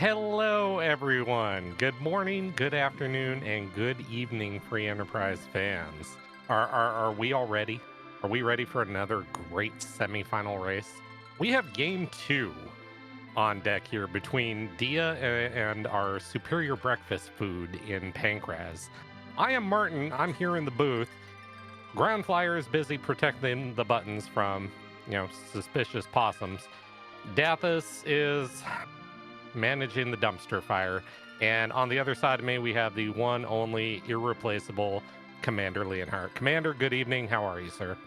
Hello, everyone. Good morning, good afternoon, and good evening, Free Enterprise fans. Are we all ready? Are we ready for another great semifinal race? We have game two on deck here between Dia and our superior breakfast food in Pankraz. I am Martin. I'm here in the booth. Ground Flyer is busy protecting the buttons from, suspicious possums. Dathis is managing the dumpster fire. And on the other side of me, we have the one, only, irreplaceable Commander Leonhardt. Commander, good evening. How are you, sir?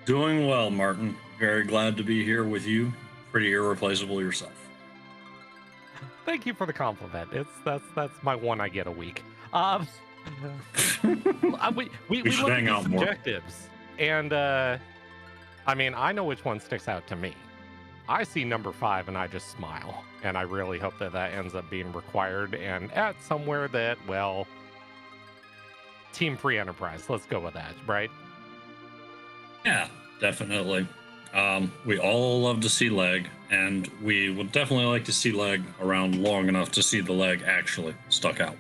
Doing well, Martin. Very glad to be here with you. Pretty irreplaceable yourself. Thank you for the compliment. That's my one I get a week. We should look at hang these out more. objectives, and I know which one sticks out to me. I see number 5 and I just smile, and I really hope that ends up being required and at somewhere that, well, Team Free Enterprise. Let's go with that, right? Yeah, definitely. We all love to see leg, and we would definitely like to see leg around long enough to see the leg actually stuck out.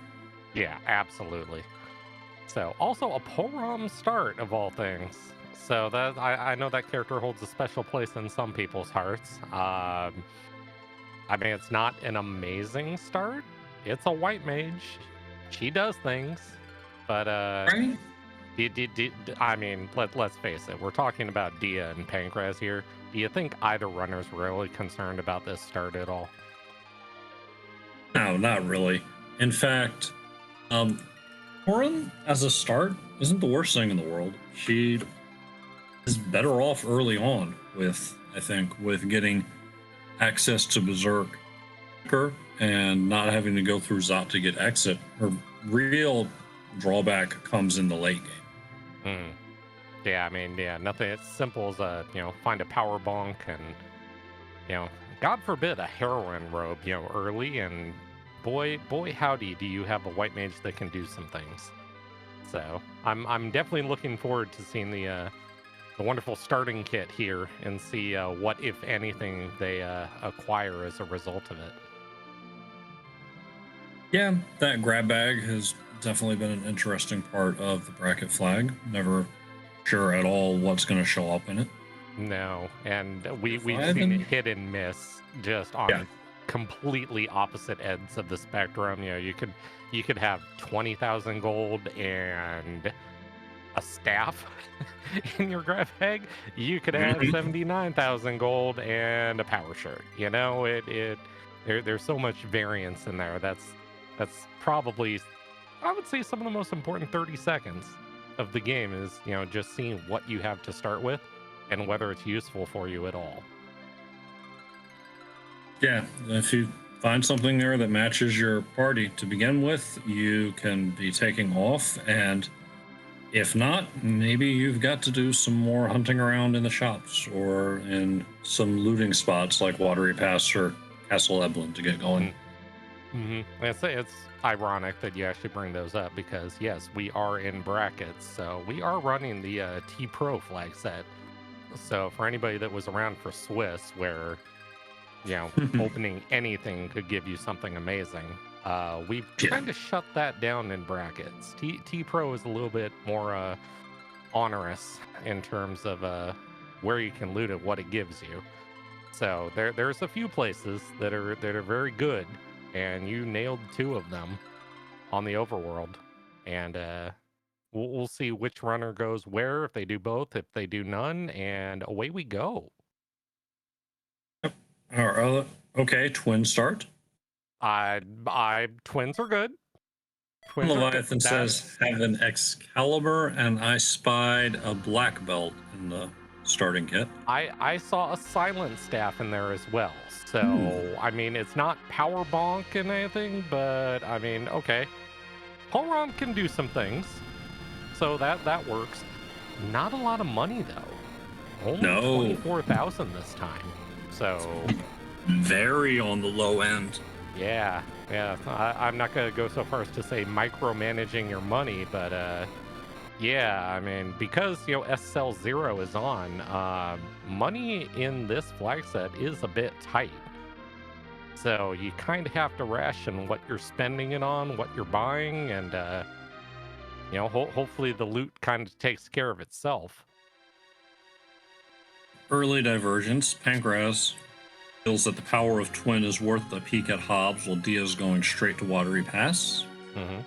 Yeah, absolutely. So, also a Porom start of all things. So that I know that character holds a special place in some people's hearts. It's not an amazing start. It's a white mage. She does things, but Right? let's face it. We're talking about Dia and Pankraz here. Do you think either runner's really concerned about this start at all? No, not really. In fact, Corin as a start isn't the worst thing in the world. She is better off early on with, I think, with getting access to Berserk and not having to go through Zot to get exit. Her real drawback comes in the late game. Hmm. Yeah, nothing as simple as find a power bonk and, God forbid a heroin robe, early, and boy, howdy, do you have a white mage that can do some things. So I'm definitely looking forward to seeing the wonderful starting kit here and see what, if anything, they acquire as a result of it. Yeah, that grab bag has definitely been an interesting part of the bracket flag. Never sure at all what's going to show up in it. No, and we've Five seen it and hit and miss just yeah, on completely opposite ends of the spectrum. You could have 20,000 gold and a staff in your grab bag. You could have Mhm. 79,000 gold and a power shirt. There's so much variance in there. That's probably, I would say, some of the most important 30 seconds of the game is, just seeing what you have to start with and whether it's useful for you at all. Yeah. If you find something there that matches your party to begin with, you can be taking off. And if not, maybe you've got to do some more hunting around in the shops or in some looting spots like Watery Pass or Castle Eblin to get going. It's ironic that you actually bring those up because, yes, we are in brackets. So we are running the T Pro flag set. So for anybody that was around for Swiss, where opening anything could give you something amazing. We've Yeah. kind of shut that down in brackets. T Pro is a little bit more onerous in terms of where you can loot it, what it gives you. So there's a few places that are very good, and you nailed 2 of them on the overworld. And we'll see which runner goes where, if they do both, if they do none, and away we go. Okay, twin start. I twins are good. Twins are good. Leviathan says, That's have an Excalibur, and I spied a black belt in the starting kit. I saw a silent staff in there as well. Hmm. So it's not power bonk and anything, but okay. Polron can do some things. So that works. Not a lot of money though. Only No, 24,000 this time. So very on the low end. yeah. I'm not gonna go so far as to say micromanaging your money, but yeah, because SL Zero is on, money in this flag set is a bit tight. So you kind of have to ration what you're spending it on, what you're buying, and hopefully the loot kind of takes care of itself. Early divergence. Pankraz feels that the power of Twin is worth a peek at Hobbs, while Dia's going straight to Watery Pass. Mm-hmm.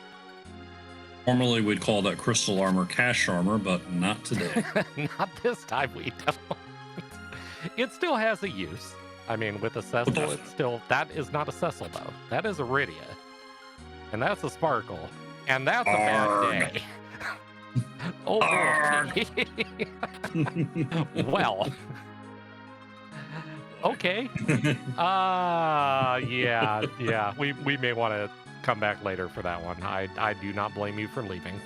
Normally, we'd call that crystal armor cash armor, but not today. Not this time, we don't. It still has a use. I mean, with a Cecil, it's still... That is not a Cecil, though. That is Iridia. And that's a Sparkle. And that's a bad day. Oh, boy. Well. Okay. Yeah. We may want to come back later for that one. I do not blame you for leaving.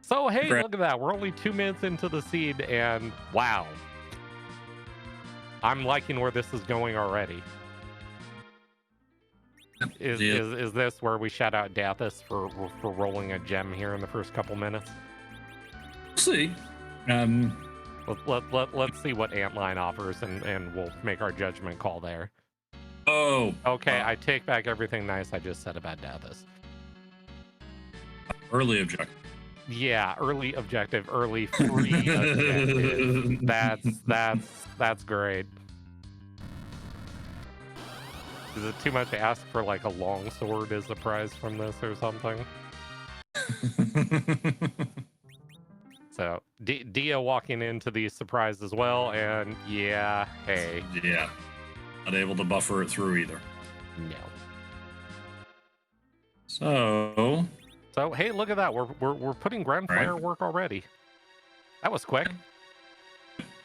So, hey, look at that. We're only 2 minutes into the seed, and wow. I'm liking where this is going already. Is this where we shout out Dathis for rolling a gem here in the first couple minutes? See. Let's see what Antline offers, and we'll make our judgment call there. Oh. Okay, I take back everything nice I just said about Dathis. Early objective. Yeah, early objective, early free objective. That's great. Is it too much to ask for like a long sword as a prize from this or something? So Dia walking into the surprise as well, and yeah, hey. Yeah. Not able to buffer it through either. No. So hey, look at that. We're putting Grand Flare work already. That was quick.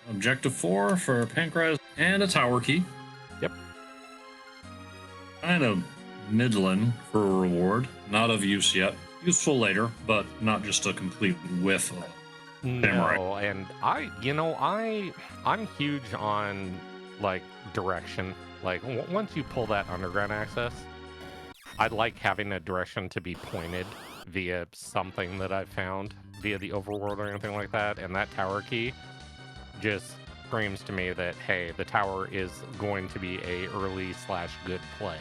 Objective 4 for Pankraz and a tower key. Yep. Kind of middling for a reward. Not of use yet. Useful later, but not just a complete whiff of samurai. No, and I'm huge on like direction. Like once you pull that underground access, I'd like having a direction to be pointed via something that I've found via the overworld or anything like that. And that tower key just screams to me that, hey, the tower is going to be a early/good play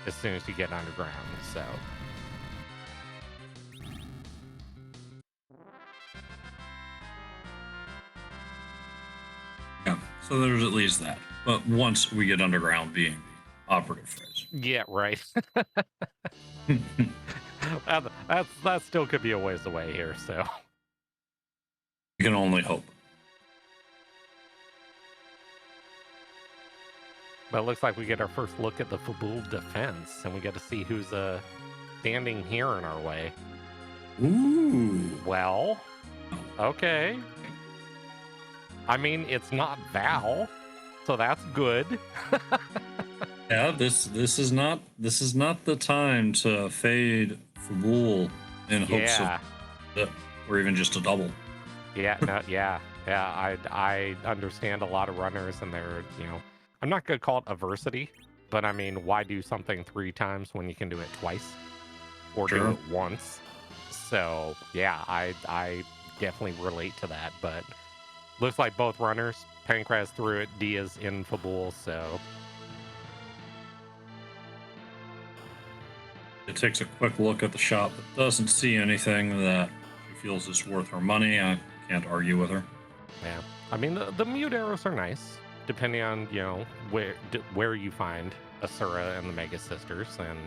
as soon as you get underground. So yeah, so there's at least that. But once we get underground being the operative phrase. Yeah, right. that still could be a ways away here, so You can only hope. But it looks like we get our first look at the Fabul defense, and we get to see who's standing here in our way. Ooh. Well, okay. I mean, it's not Val, so that's good. Yeah, this is not the time to fade Fabul in hopes of or even just a double. Yeah, no, yeah. I understand a lot of runners, and they're, I'm not gonna call it adversity, but I mean, why do something 3 times when you can do it twice or do it once? So yeah, I definitely relate to that. But looks like both runners, Pankraz threw it, Dia's in Fabul, so. It takes a quick look at the shop, but doesn't see anything that she feels is worth her money. I can't argue with her. Yeah, I mean the mute arrows are nice, depending on where you find Asura and the Mega Sisters, and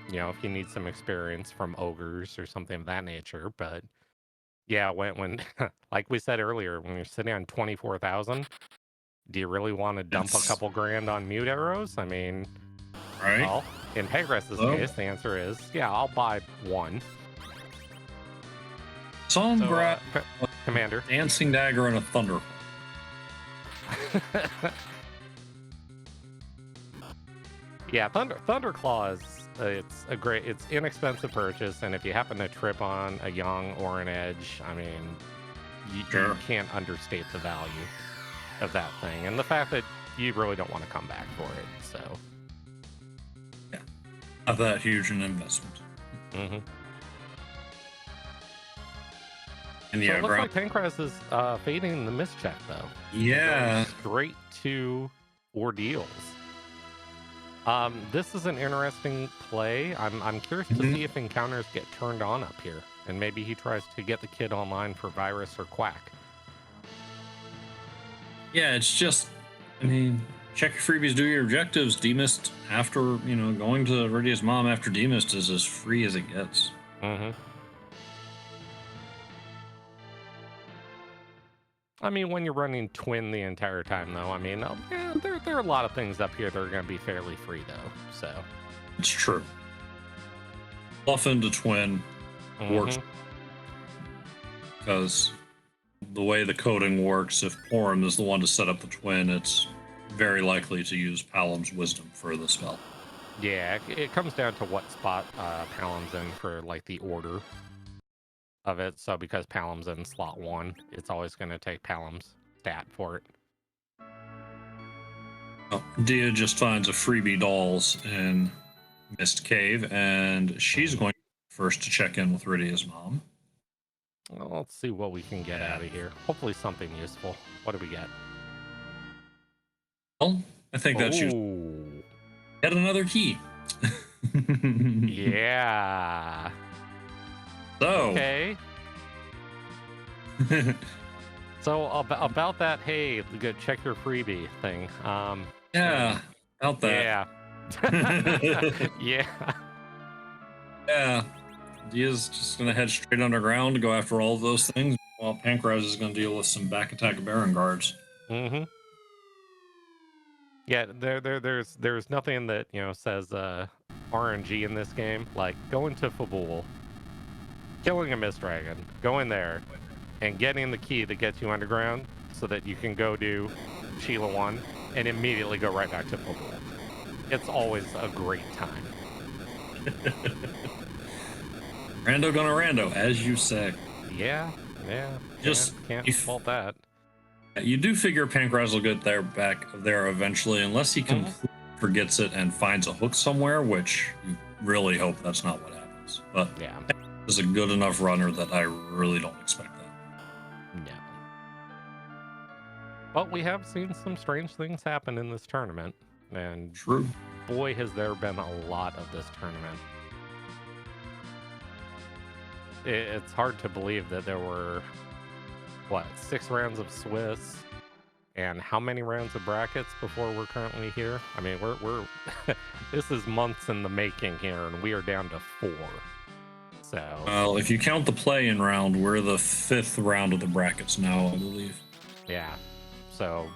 if you need some experience from ogres or something of that nature. But yeah, when like we said earlier, when you're sitting on 24,000, do you really want to dump a couple grand on mute arrows? I mean, right? Well, in Pegraz's case, the answer is, yeah, I'll buy one. Commander. Dancing Dagger and a Thunder. Yeah, Thunderclaw is it's inexpensive purchase, and if you happen to trip on a Young or an Edge, I mean, you can't understate the value of that thing, and the fact that you really don't want to come back for it. So yeah, not that huge an investment. Mm-hmm. And So yeah, it looks like Pankraz is fading the mischeck, though. yeah. Going straight to ordeals. This is an interesting play. I'm curious to see if encounters get turned on up here, and maybe he tries to get the kid online for virus or quack. Yeah, it's just, I mean, check your freebies, do your objectives. Demist after, going to Rydia's mom after Demist is as free as it gets. Mm-hmm. I mean, when you're running Twin the entire time, though, I mean, yeah, there are a lot of things up here that are going to be fairly free, though. So it's true. Buff into Twin works because the way the coding works, if Porum is the one to set up the Twin, it's very likely to use Palam's Wisdom for the spell. Yeah, it comes down to what spot Palam's in for like the order of it. So because Palam's in slot 1, it's always going to take Palam's stat for it. Oh, Dia just finds a freebie dolls in Mist Cave, and she's going first to check in with Rydia's mom. Well, let's see what we can get out of here. Hopefully something useful. What do we get? Well, I think that's useful. Get another key. Yeah. So. Okay. So about that, hey, go check your freebie thing. Yeah, about that. Yeah. Yeah. Yeah. Dia's just gonna head straight underground to go after all of those things, while Pankraz is gonna deal with some back attack Baron guards. Mm-hmm. Yeah, there's nothing that says RNG in this game. Like going to Fabul, killing a Mist Dragon, going there, and getting the key that gets you underground, so that you can go do Sheila 1 and immediately go right back to Fabul. It's always a great time. Rando gonna rando, as you say. Yeah. Just can't fault that. You do figure Pankraz will get back there eventually, unless he completely forgets it and finds a hook somewhere, which you really hope that's not what happens. But yeah, is a good enough runner that I really don't expect that. No. But we have seen some strange things happen in this tournament, and true. Boy, has there been a lot of this tournament. It's hard to believe that there were 6 rounds of Swiss and how many rounds of brackets before we're currently here? I mean, we're this is months in the making here, and we are down to 4. So well, if you count the play-in round, we're the 5th round of the brackets now, I believe. Yeah. So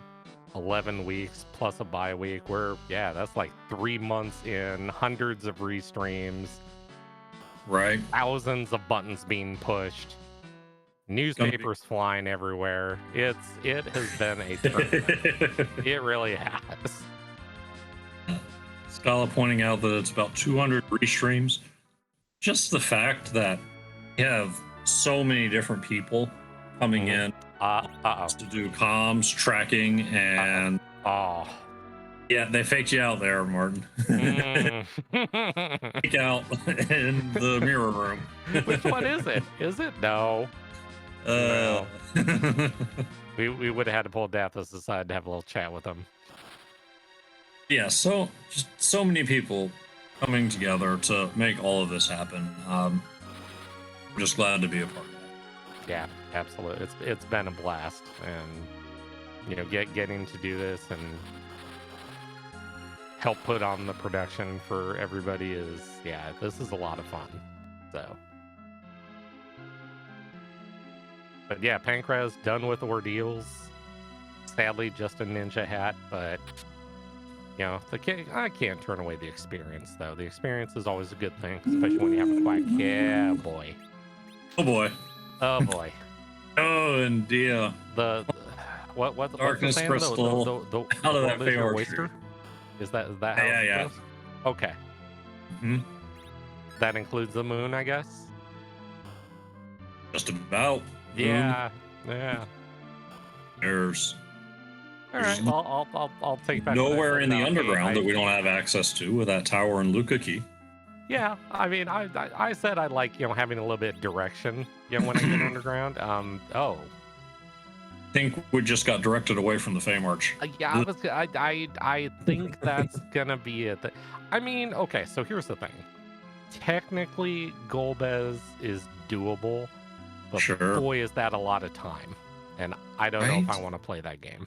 11 weeks plus a bye week. That's like 3 months in, hundreds of restreams. Right. Thousands of buttons being pushed. Newspapers flying everywhere. It has been a tournament. It really has. Scala pointing out that it's about 200 restreams. Just the fact that you have so many different people coming in to do comms, tracking, and yeah, they faked you out there, Martin. Fake out in the mirror room. Which one is it? Is it? No. No. we would have had to pull Dathis aside to have a little chat with him. Yeah, just so many people coming together to make all of this happen. I'm just glad to be a part of it. Yeah, absolutely. It's been a blast, and getting to do this and help put on the production for everybody this is a lot of fun. So. But yeah, Pankraz done with ordeals. Sadly, just a ninja hat, but I can't turn away the experience, though. The experience is always a good thing, especially when you have a quack. Yeah, boy. Oh boy. Oh boy. Oh, and Dia. What Darkness what's the crystal the out of that favor oyster. Is that how yeah. It goes? Okay. That includes the moon, I guess. Just about. Yeah. There's all right. I'll take back. Nowhere in the underground that we don't have access to with that tower and Luca key. Yeah, I mean, I said I like, having a little bit of direction, when I get underground. Oh, Think we just got directed away from the Fey March. yeah, I think that's gonna be it. I mean, okay, so here's the thing. Technically, Golbez is doable, but Sure. boy, is that a lot of time. And I don't know if I Right? want to play that game.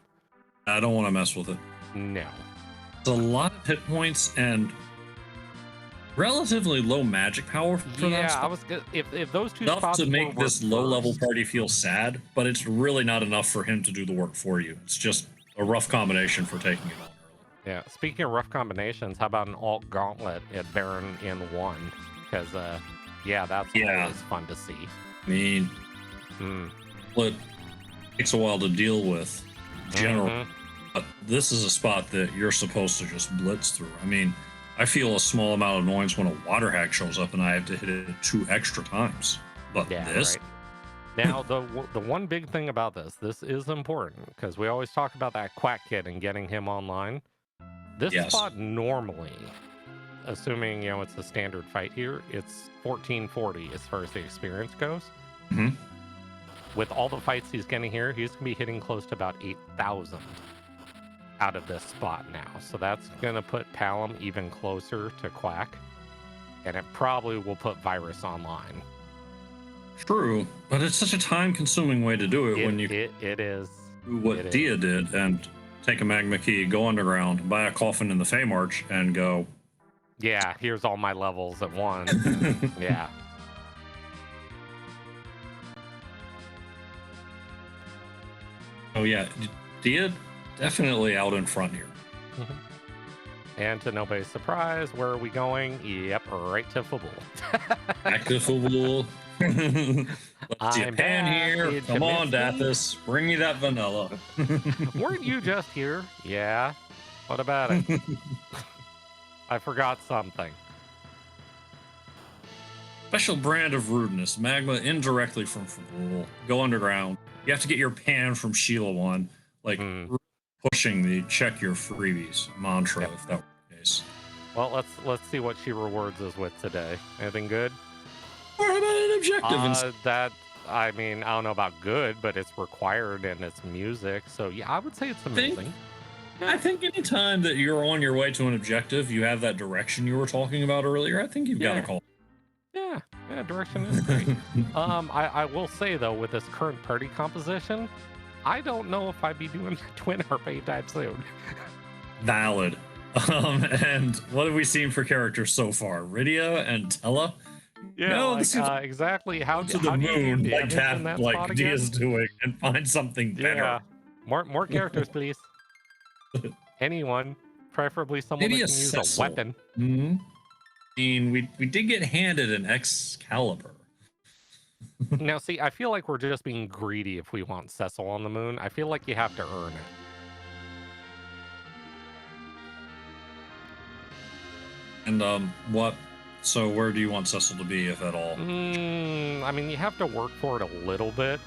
I don't want to mess with it. No. It's a lot of hit points and relatively low magic power for that Yeah, I spot. was good. If those two Enough spots to were make this low-level reversed, party feel sad, but it's really not enough for him to do the work for you. It's just a rough combination for taking it on early. yeah. Speaking of rough combinations, how about an alt gauntlet at Baron in 1? Because yeah, that's Yeah. always fun to see. I mean, it takes a while to deal with. General, but this is a spot that you're supposed to just blitz through. I mean, I feel a small amount of annoyance when a water hack shows up and I have to hit it 2 extra times. But Yeah, this, right. Now, the one big thing about this is important because we always talk about that Quack Kid and getting him online. This yes, spot normally, assuming it's a standard fight here, it's 1440 as far as the experience goes. Mhm. With all the fights he's getting here, he's gonna be hitting close to about 8,000 out of this spot now. So that's gonna put Palom even closer to Quack, and it probably will put Virus online. true, but it's such a time-consuming way to do it when you It is. do what Dia did and take a magma key, go underground, buy a coffin in the Fey March, and go. Yeah, here's all my levels at once. Yeah. Oh yeah, Dia definitely out in front here. And to nobody's surprise, where are we going? Yep, right to Fabul. Back to Fabul. Let's see a I'm pan back. here. Did Come you on, miss me? Dathis. Bring me that vanilla. Weren't you just here? Yeah. What about it? I forgot something. Special brand of rudeness. Magma indirectly from Fabul. Go underground. You have to get your pan from Sheila one. Like pushing the check your freebies mantra, if that were the case. Well, let's see what she rewards us with today. Anything good? Or how about an objective? That, I mean, I don't know about good, but it's required and it's music. So yeah, I would say it's amazing. I think anytime that you're on your way to an objective, you have that direction you were talking about earlier. I think you've got to call. Yeah, direction is great. I will say though, with this current party composition, I don't know if I'd be doing Twin Harp anytime soon. Valid. And what have we seen for characters so far? Rydia and Tella? Yeah, no, like, this is exactly. How to do the moon, you do like damage in that spot again? Dia's doing, and find something better. Yeah, more characters, please. Anyone, preferably someone Maybe that can use a weapon. I mean, we did get handed an Excalibur. Now, see, I feel like we're just being greedy if we want Cecil on the moon. I feel like you have to earn it. And what? So where do you want Cecil to be, if at all? I mean, you have to work for it a little bit.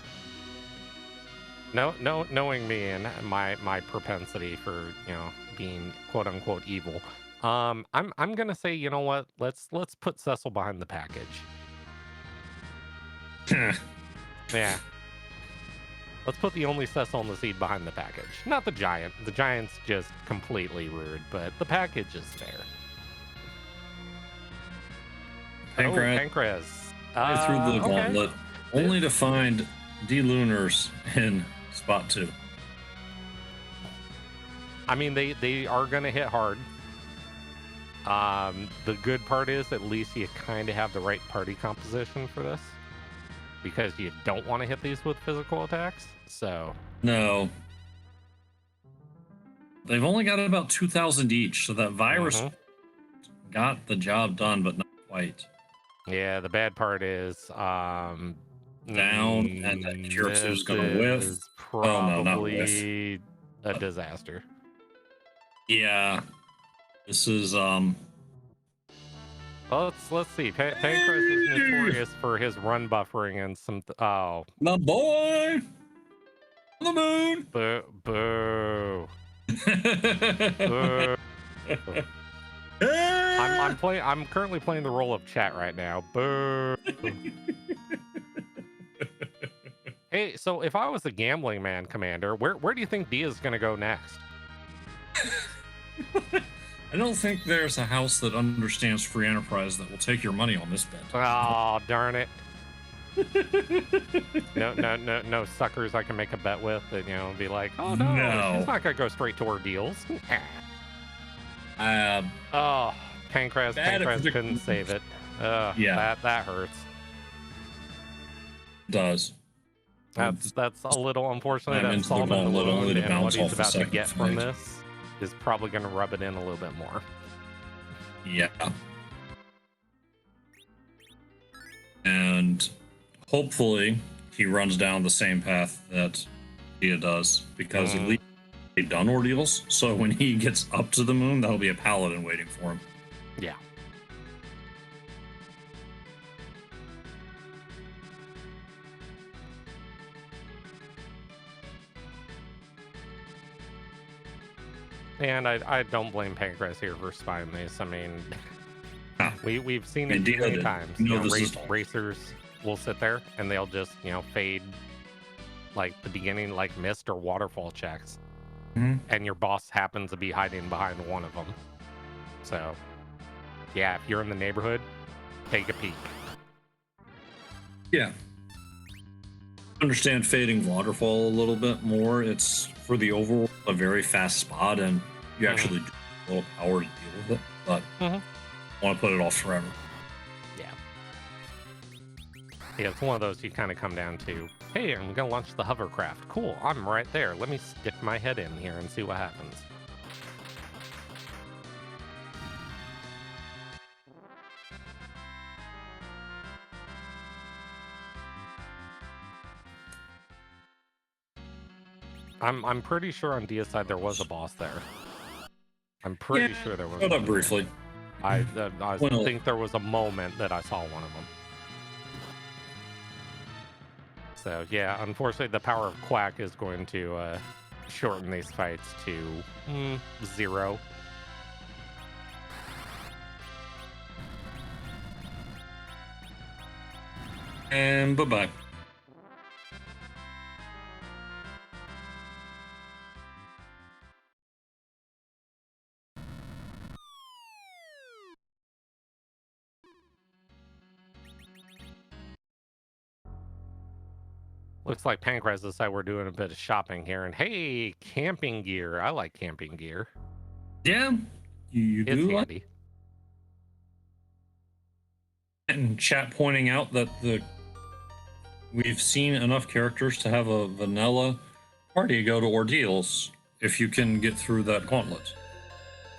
No, knowing me and my propensity for being quote unquote evil, I'm gonna say, you know what? Let's put Cecil behind the package. Yeah. Let's put the only Cecil in the seed behind the package. Not the giant. The giant's just completely rude, but the package is there. Pankraz. Pankraz. Through the gauntlet, only to find D-Lunars in spot 2. I mean, they are going to hit hard. The good part is at least you kind of have the right party composition for this, because you don't want to hit these with physical attacks. So no, they've only got about 2,000 each, so that virus got the job done, but not quite. Yeah, the bad part is down, and that Cure 2 is going to whiff. Probably oh no, not whiff. A disaster. Yeah, this is Well, let's see. Pankraz is notorious for his run buffering and some. My boy on the moon. Boo. Boo. I'm currently playing the role of chat right now. Boo. Hey, so if I was a gambling man, Commander, where do you think Dia's gonna go next? I don't think there's a house that understands free enterprise that will take your money on this bet. Oh, darn it. No suckers I can make a bet with that, be like, oh no, she's not gonna go straight to ordeals. Oh, Pankraz couldn't save it. Yeah, that hurts. It does. That's a little unfortunate. That Into Solomon the gauntlet, only to and bounce what he's off the about to second get from fight. this is probably going to rub it in a little bit more. Yeah. And hopefully he runs down the same path that Dia does, because at least they've done ordeals. So when he gets up to the moon, that'll be a paladin waiting for him. Yeah. And I don't blame Pankraz here for spying these. I mean, we've seen it too many times. Racers will sit there and they'll just, fade like the beginning, like mist or waterfall checks. And your boss happens to be hiding behind one of them. So, yeah, if you're in the neighborhood, take a peek. Yeah. Understand fading waterfall a little bit more. It's for the overall a very fast spot, and you actually do a little power to deal with it, but I want to put it off forever. Yeah, it's one of those you kind of come down to, hey, I'm going to launch the hovercraft. Cool, I'm right there. Let me stick my head in here and see what happens. I'm pretty sure on Dia's side there was a boss there. I'm pretty sure there was. Showed up briefly. I think there was a moment that I saw one of them. So yeah, unfortunately, the power of Quack is going to shorten these fights to 0. And bye-bye. Looks like Pankraz decided we're doing a bit of shopping here. And hey, camping gear. I like camping gear. Yeah, you do handy. Like. And chat pointing out that we've seen enough characters to have a vanilla party go to ordeals if you can get through that gauntlet.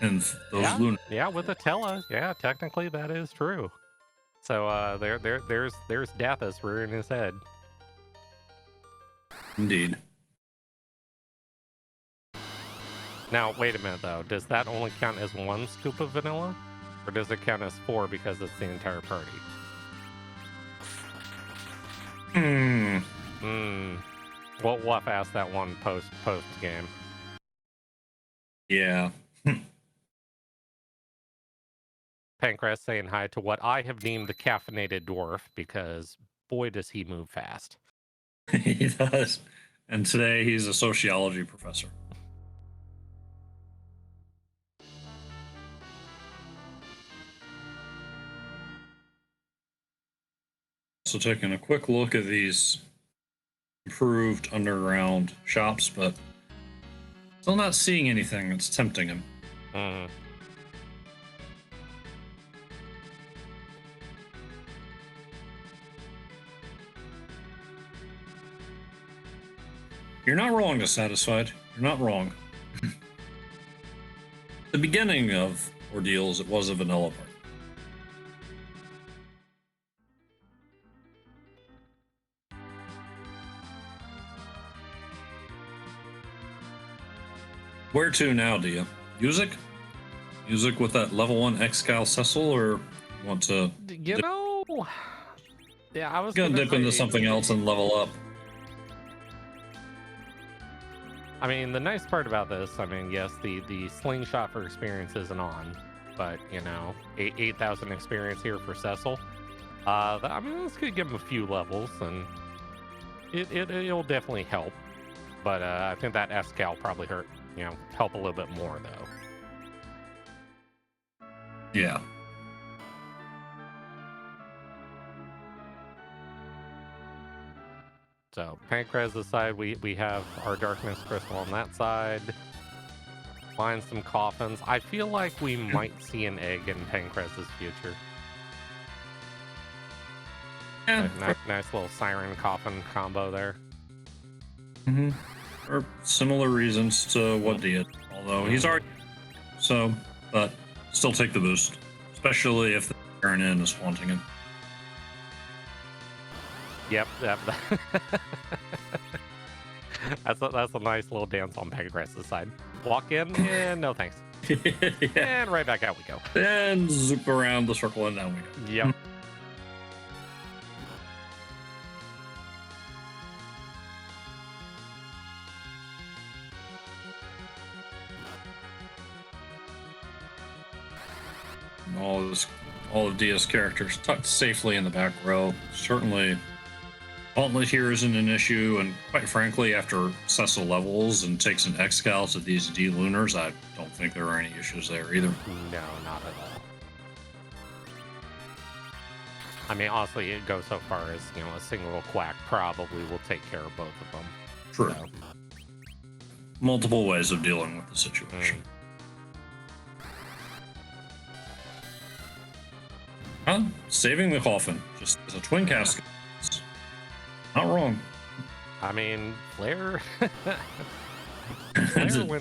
And those yeah, with Attila, yeah, technically that is true. So there's Dathus rearing his head. Indeed. Now, wait a minute, though. Does that only count as 1 scoop of vanilla? Or does it count as 4 because it's the entire party? We'll have to ask that one post game. Yeah. Pankraz saying hi to what I have named the caffeinated dwarf, because boy does he move fast. He does. And today he's a sociology professor. So taking a quick look at these improved underground shops, but still not seeing anything that's tempting him. You're not wrong, Dissatisfied. You're not wrong. The beginning of ordeals, it was a vanilla part. Where to now, Dia? Music? Music with that level 1 Excal Cecil, or want to... Yeah, I was gonna dip into something else and level up. I mean, the nice part about this, I mean, yes, the slingshot for experience isn't on, but you know, 8,000 experience here for Cecil. I mean, this could give him a few levels, and it'll definitely help. But I think that F-Cal probably help a little bit more though. Yeah. So Pankraz's side, we have our Darkness Crystal on that side. Find some coffins. I feel like we might see an egg in Pankraz's future. Yeah. Nice little siren coffin combo there. Mm-hmm. Or similar reasons to what did, although he's already so, but still take the boost, especially if the turn in is haunting him. Yep. That's a nice little dance on Pankraz's side. Walk in and no thanks. Yeah. And right back out we go. And zoop around the circle and down we go. Yep. All of Dia's characters tucked safely in the back row. Certainly, Gauntlet here isn't an issue, and quite frankly, after Cecil levels and takes an X-Cal to these D Lunars, I don't think there are any issues there either. No, not at all. I mean, honestly, it goes so far as, a single quack probably will take care of both of them. True. So. Multiple ways of dealing with the situation. Saving the coffin, just as a twin casket. Not wrong. I mean, Flare when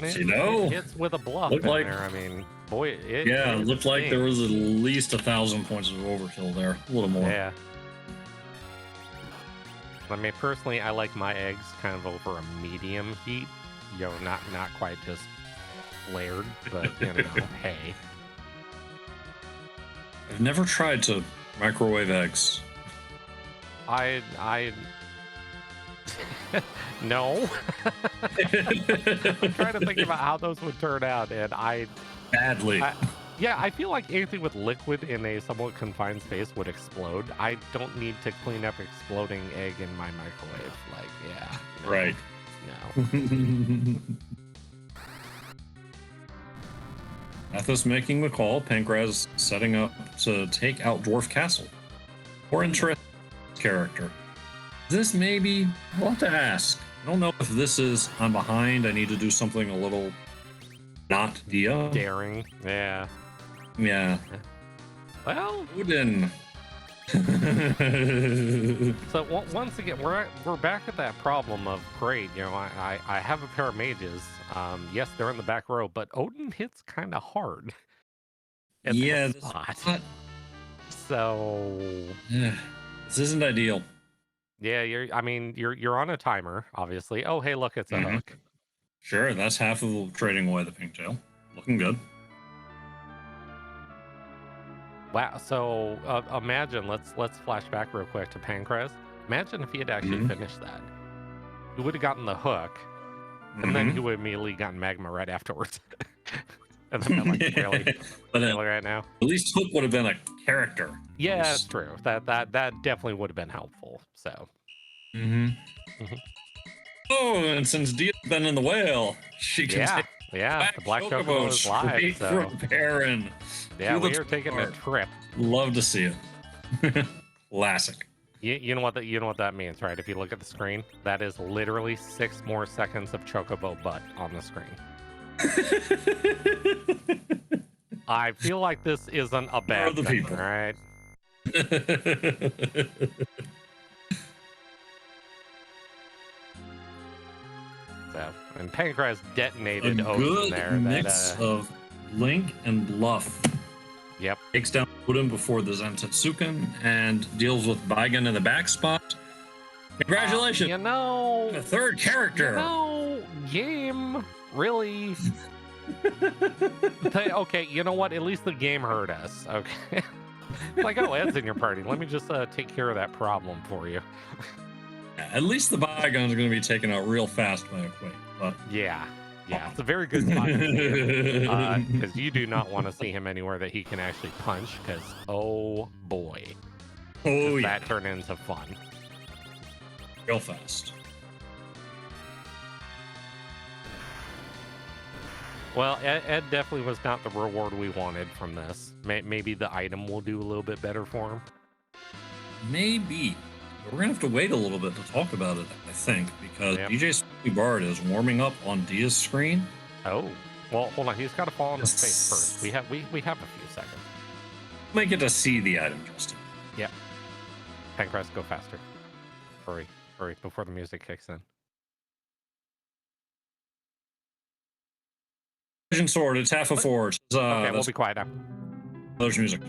it hits with a bluff in there. I mean, boy, it looked like there was at least 1,000 points of overkill there. A little more. Yeah. I mean, personally, I like my eggs kind of over a medium heat. Not quite just flared, but hey. I've never tried to microwave eggs. I no. I'm trying to think about how those would turn out, and badly. I feel like anything with liquid in a somewhat confined space would explode. I don't need to clean up exploding egg in my microwave. Right. No. Athos making the call. Pankraz setting up to take out Dwarf Castle. More interesting character. This maybe, we'll have to ask. I don't know if this is, I'm behind, I need to do something a little not Dia. Daring, yeah. Yeah. Well, Odin. So once again, we're back at that problem of great. I have a pair of mages. Yes, they're in the back row, but Odin hits kind of hard. Yeah, this spot. So this isn't ideal. Yeah, you're on a timer, obviously. Oh, hey, look, it's a hook. Sure, that's half of trading away the pigtail. Looking good. Wow. So imagine, let's flash back real quick to Pankraz. Imagine if he had actually finished that. He would have gotten the hook, and then he would have immediately gotten magma right afterwards. And then I'm like, really right now. At least Hook would have been a character. Yeah, that's true. That definitely would have been helpful. So. Oh, and since Dia's been in the whale, she can take the Black Chocobo is live. So. From Baron. Yeah, we are taking a trip. Love to see it. Classic. You know what that means, right? If you look at the screen, that is literally 6 more seconds of Chocobo butt on the screen. I feel like this isn't a bad thing, all right? So, and Pankraz detonated Odin there. A good mix of Link and Bluff. Yep. Takes down Odin before the Zentetsuken and deals with Baigen in the back spot. Congratulations! A third character! Game, really? Okay, you know what? At least the game heard us. Okay. Like, oh, Ed's in your party. Let me just take care of that problem for you. At least the Baigon's are going to be taken out real fast by a quake. But yeah. Yeah, it's a very good spot to see him. Because you do not want to see him anywhere that he can actually punch, because, oh boy, Oh, does yeah. that turn into fun. Real fast. Well, Ed definitely was not the reward we wanted from this. Maybe the item will do a little bit better for him. Maybe. But we're going to have to wait a little bit to talk about it, I think, because Yep. DJ Spooky Bard is warming up on Dia's screen. Oh, well, hold on. He's got to fall on his face first. We have a few seconds. Might get to see the item, Justin. Yep. FF4FE, go faster. Hurry, before the music kicks in. Vision Sword, it's half a four. Okay, we'll be quiet now. There's music.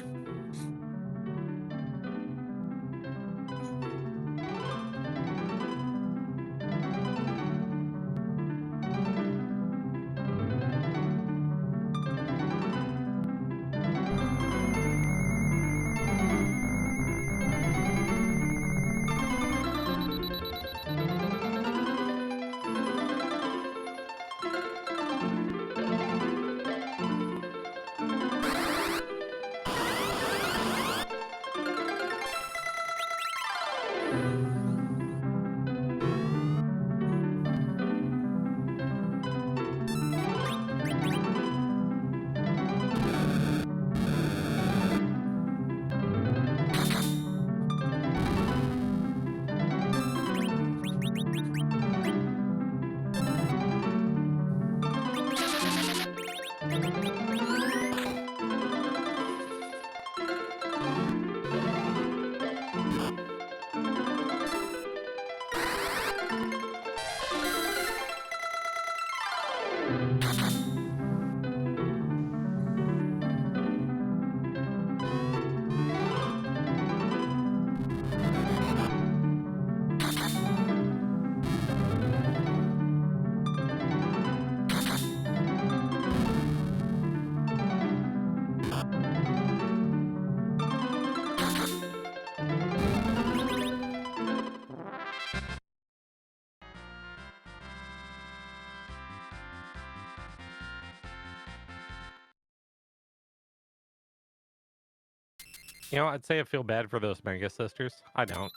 You know, I'd say I feel bad for those Mega Sisters. I don't.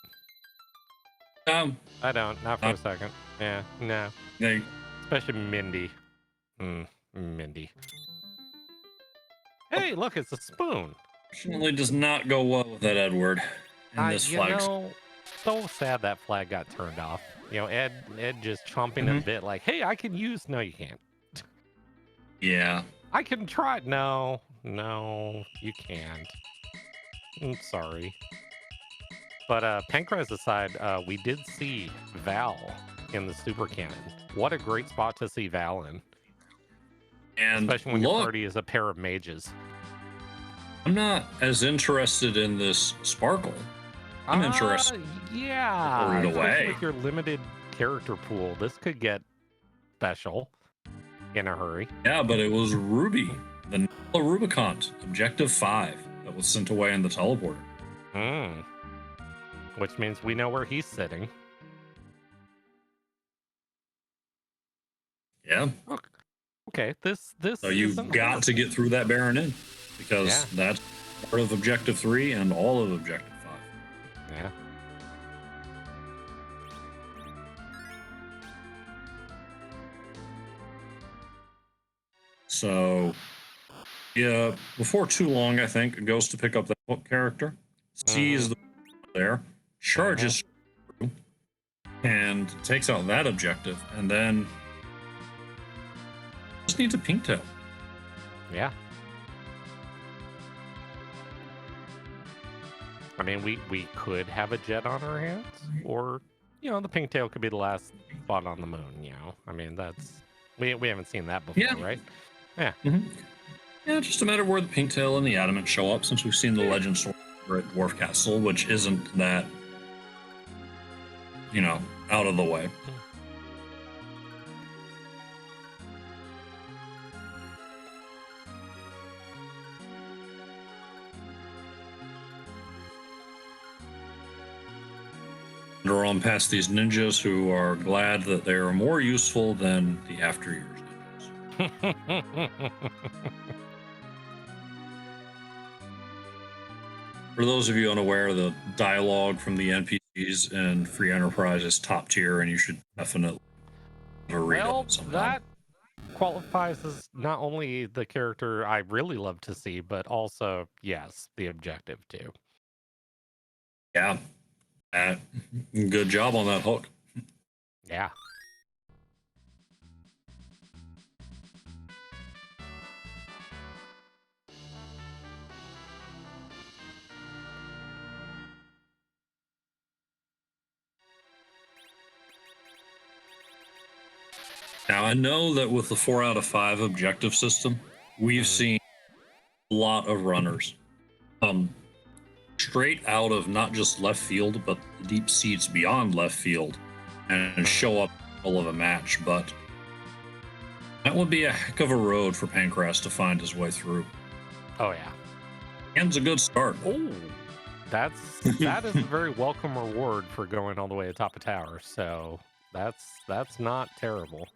I don't. Not for a second. Yeah, no. They, Especially Mindy. Mindy. Hey, look, it's a spoon. Fortunately, does not go well with that Edward in this flag. You know, so sad that flag got turned off. You know, Ed just chomping a bit like, hey, I can use. No, you can't. Yeah. I can try. No, you can't. I'm sorry. But FF4FE aside, we did see Val in the Super Cannon. What a great spot to see Val in. And especially when your party is a pair of mages. I'm not as interested in this Sparkle. I'm interested. Yeah. Away. With your limited character pool, this could get special in a hurry. Yeah, but it was Ruby, the Rubicon, Objective 5, that was sent away in the teleporter. Which means we know where he's sitting. Yeah. Okay, this. So you've got to get through that Baron in, because that's part of Objective 3 and all of Objective 5. Yeah. So, yeah, before too long, I think, it goes to pick up that hook character, sees the there, charges through, and takes out that objective, and then just needs a pink tail. Yeah. I mean, we could have a jet on our hands, or, you know, the pink tail could be the last spot on the moon, you know? I mean, that's... We haven't seen that before, right? Yeah. Yeah, just a matter of where the pink tail and the adamant show up, since we've seen the legend sword at Dwarf Castle, which isn't that, you know, out of the way. We're on past these ninjas who are glad that they are more useful than the after years ninjas. For those of you unaware, the dialogue from the NPCs in Free Enterprise is top tier, and you should definitely read Well, it sometime. that qualifies as not only the character I really love to see, but also, yes, the objective too. Yeah. Good job on that hook. Yeah. Now, I know that with the 4 out of 5 objective system, we've seen a lot of runners straight out of not just left field, but the deep seats beyond left field and show up in the middle of a match. But that would be a heck of a road for Pankraz to find his way through. Oh, yeah. And a good start. Oh, that is a very welcome reward for going all the way to top of tower. So that's not terrible.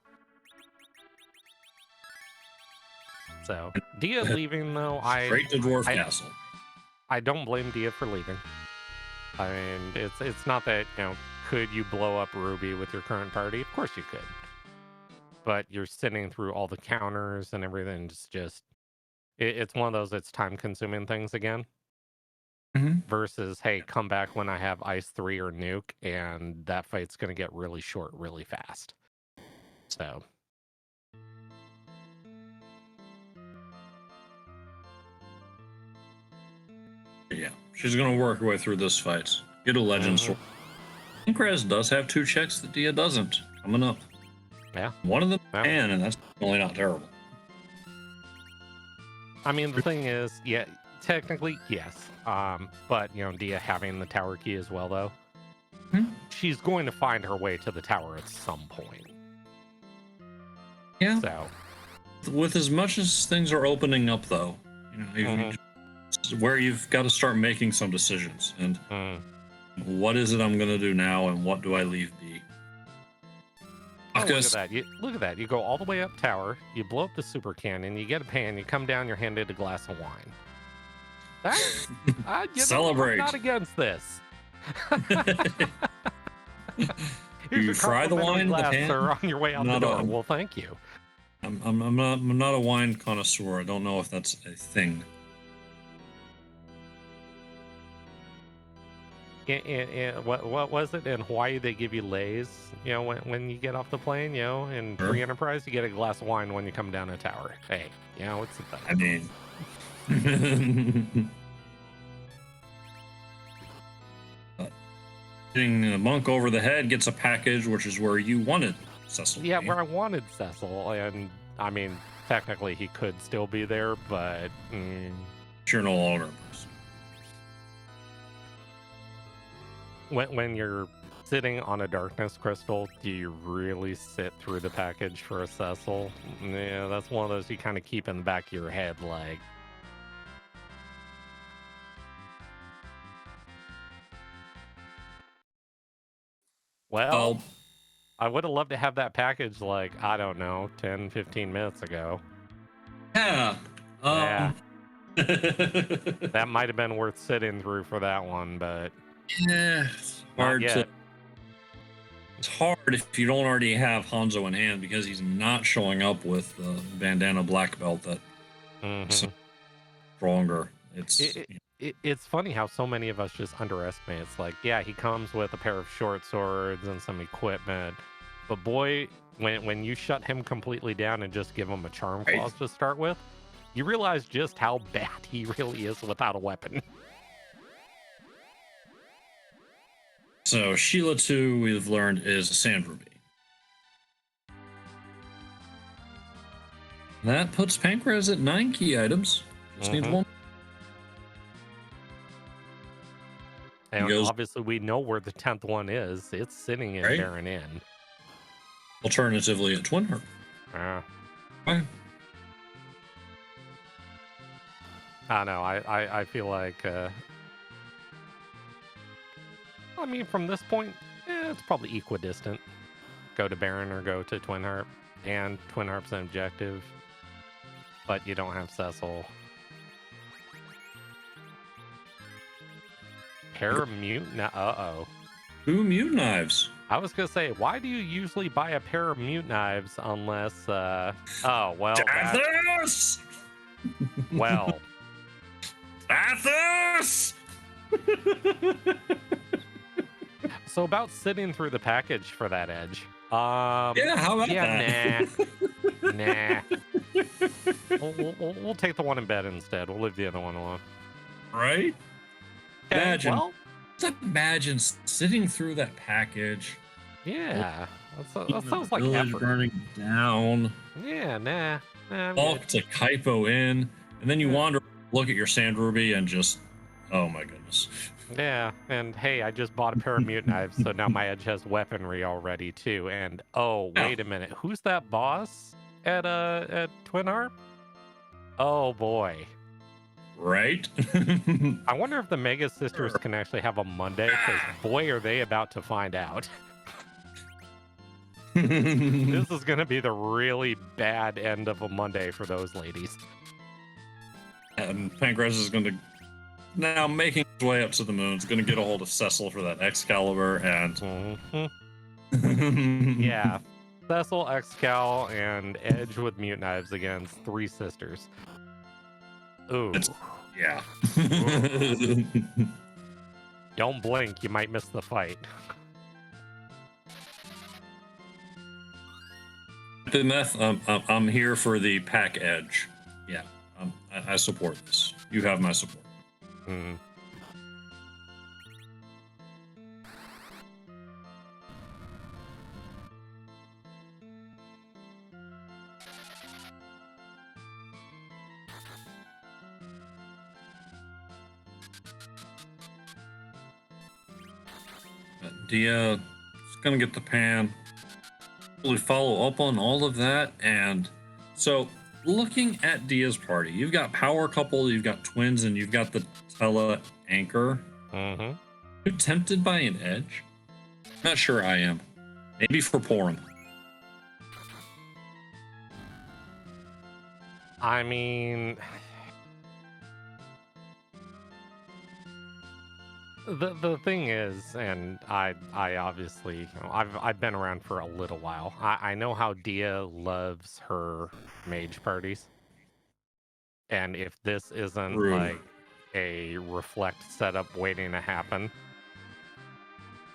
So Dia leaving though, Straight to Dwarf Castle. I don't blame Dia for leaving. I mean, it's not that, could you blow up Ruby with your current party? Of course you could. But you're sitting through all the counters and everything. It's one of those, it's time consuming things again. Versus, hey, come back when I have Ice 3 or Nuke, and that fight's going to get really short really fast. So. Yeah, she's going to work her way through this fight. Get a Legend Sword. Pankraz does have 2 checks that Dia doesn't. Coming up. Yeah. One of them can, and that's really not terrible. I mean, the thing is, yeah, technically, yes. But, Dia having the tower key as well, though, she's going to find her way to the tower at some point. Yeah. So. With as much as things are opening up, though, where you've got to start making some decisions. And what is it I'm going to do now, and what do I leave be? Oh, look at that. Look at that. You go all the way up tower, you blow up the super cannon, you get a pan, you come down, you're handed a glass of wine. That's, Celebrate. I'm not against this. You fry the wine in the pan? Sir, on your way out the door. Well, thank you. I'm not a wine connoisseur. I don't know if that's a thing. What was it in Hawaii? They give you lays, when you get off the plane, in Free Enterprise, you get a glass of wine when you come down a tower. Hey, it's the thing. I mean, hitting the monk over the head gets a package, which is where you wanted Cecil. Yeah, where I wanted Cecil, and I mean, technically he could still be there, but you're no longer. When you're sitting on a darkness crystal, do you really sit through the package for a Cecil? Yeah, that's one of those you kind of keep in the back of your head, like. Well, I would have loved to have that package, like, I don't know, 10, 15 minutes ago. Yeah. Yeah. That might have been worth sitting through for that one, but. Yeah, it's hard to. It's hard if you don't already have Hanzo in hand, because he's not showing up with the bandana black belt that stronger. It's funny how so many of us just underestimate. It's like, yeah, he comes with a pair of short swords and some equipment, but boy, when you shut him completely down and just give him a charm clause to start with, you realize just how bad he really is without a weapon. So Sheila 2, we've learned, is a Sand Ruby. That puts Pankraz at 9 key items. Just needs one. And obviously we know where the 10th one is. It's sitting in Baron Inn. Alternatively at Twin Heart. I know. I feel like I mean, from this point, it's probably equidistant. Go to Baron or go to Twin Heart. and Twin Harp's an objective, but you don't have Cecil. Pair of mutant. Uh-oh. 2 mute knives. I was gonna say, why do you usually buy a pair of mute knives unless? Oh well. Athos! Well. Athos! So about sitting through the package for that edge. Yeah, how about that? Nah. We'll take the one in bed instead. We'll leave the other one alone. Right? Okay, Imagine. well, Just imagine sitting through that package. yeah, that sounds like village effort. burning down. Yeah, nah. Walk to Kaipo Inn, and then you wander, look at your sand ruby, and just, oh my goodness. Yeah, and hey, I just bought a pair of mute knives, so now my edge has weaponry already too. And oh, wait a minute, who's that boss at Twin Harp? Oh boy. Right? I wonder if the Mega Sisters can actually have a Monday, because boy, are they about to find out. This is going to be the really bad end of a Monday for those ladies. And Pankraz is going to, now making his way up to the moon, is going to get a hold of Cecil for that Excalibur, and... Yeah. Cecil, Excal, and Edge with mute knives against 3 sisters. Ooh. Yeah. Don't blink, you might miss the fight. The meth, I'm here for the pack edge. Yeah, I support this. You have my support. Mm. Dia is gonna get the pan. Really follow up on all of that, and so looking at Dia's party, you've got power couple, you've got twins, and you've got the tele anchor. Mm-hmm. You tempted by an edge? Not sure I am. Maybe for Porum. I mean, the thing is, and I obviously, you know, I've been around for a little while. I know how Dia loves her mage parties, and if this isn't like a reflect setup waiting to happen,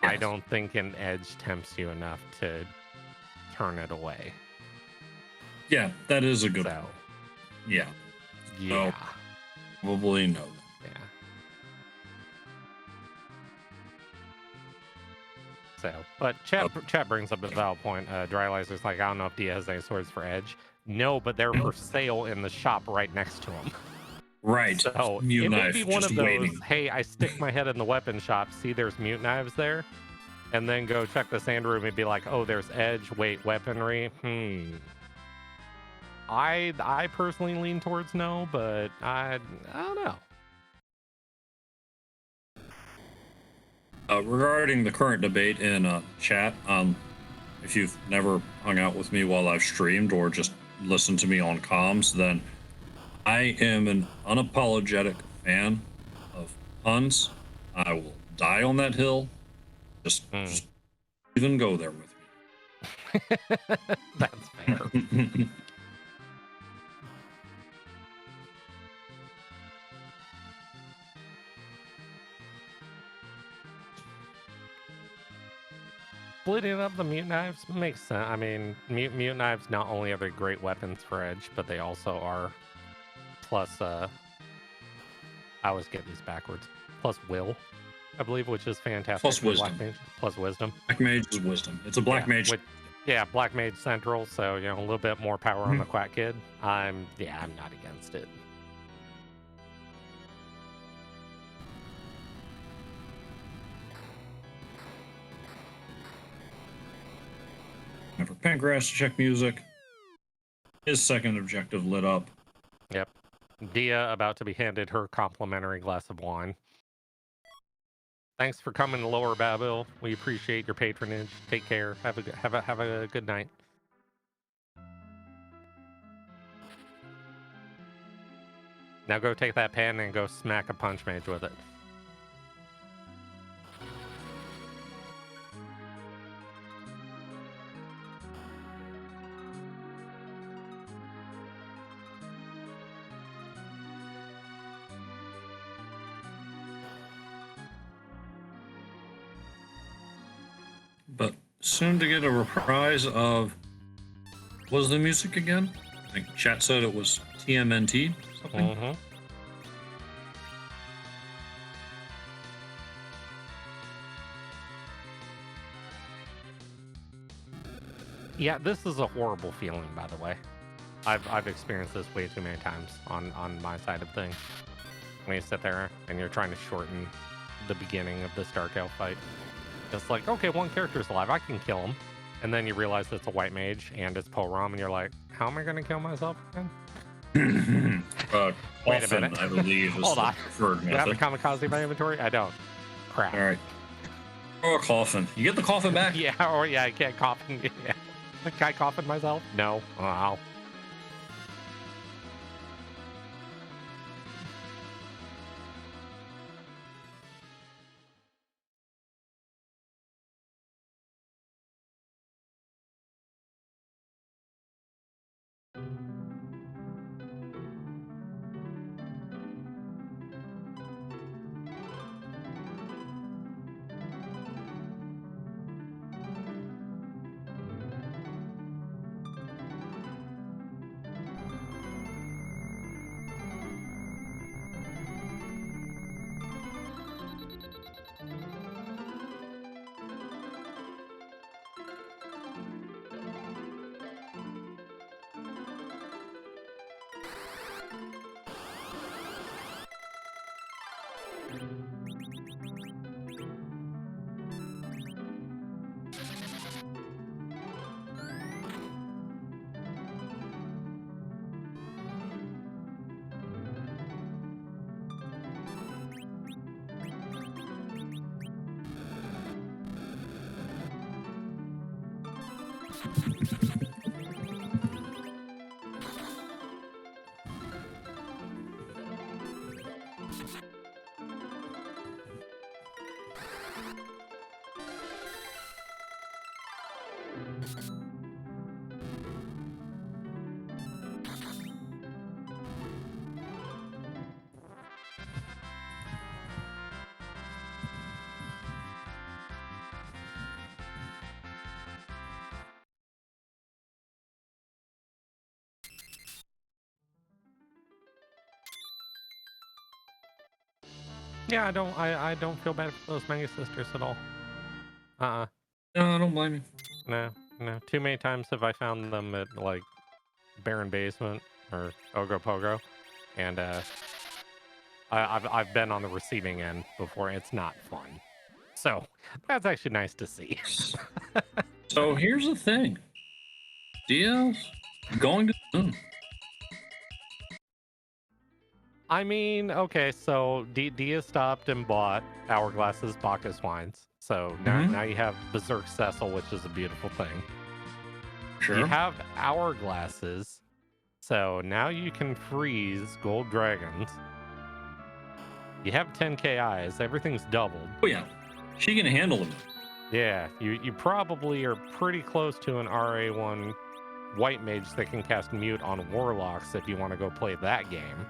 I don't think an edge tempts you enough to turn it away. Yeah, that is a good one. Yeah. Yeah. Probably no. Yeah. So, but chat brings up a valid point. Dryliser's like, I don't know if Dia has any swords for Edge. No, but they're for sale in the shop right next to him. Right. So mute it knife, may be one of those, waiting. hey, I stick my head in the weapon shop, see there's mute knives there, and then go check the sand room and be like, oh, there's Edge, wait, weaponry. I personally lean towards no, but I don't know. Regarding the current debate in chat, if you've never hung out with me while I've streamed or just listened to me on comms, then I am an unapologetic fan of puns. I will die on that hill. Just even go there with me. That's fair. Splitting up the mute knives makes sense. I mean, mute knives not only are they great weapons for Edge, but they also are plus, I always get these backwards, plus will, I believe, which is fantastic. Plus wisdom. Black mage, plus wisdom. Black mage is wisdom. It's a black mage. Yeah, black mage central, so, you know, a little bit more power on the Quack Kid. I'm not against it. For Pankraz to check music. His second objective lit up. Yep. Dia about to be handed her complimentary glass of wine. Thanks for coming to Lower Babil. We appreciate your patronage. Take care. Have a good night. Now go take that pen and go smack a punch mage with it. But soon to get a reprise of, what was the music again? I think chat said it was TMNT something. Mm-hmm. Yeah, this is a horrible feeling, by the way. I've experienced this way too many times on my side of things. When you sit there and you're trying to shorten the beginning of this Dark Elf fight. It's like, okay, one character's alive, I can kill him. And then you realize it's a white mage and it's Porom, and you're like, how am I going to kill myself again? Wait a Coffin, minute. I believe, is Hold the on. preferred Do I have a method. kamikaze in my inventory? I don't. Crap. All right. Throw a coffin. You get the coffin back? Yeah, or yeah, I can't coffin. Yeah. Can I coffin myself? No. Wow. Yeah, I don't feel bad for those Mega Sisters at all. Uh-uh. No, I don't blame you. No. Too many times have I found them at, like, Barren Basement or Ogopogo, and I've been on the receiving end before. It's not fun. So that's actually nice to see. So here's the thing. Dia's going to the moon. I mean, okay, so Dia stopped and bought Hourglass's Bacchus wines. So now you have Berserk Cecil, which is a beautiful thing. Sure. You have Hourglasses, so now you can freeze Gold Dragons. You have 10k eyes, everything's doubled. Oh yeah, she can handle them. Yeah, you probably are pretty close to an RA1 white mage that can cast mute on warlocks if you want to go play that game.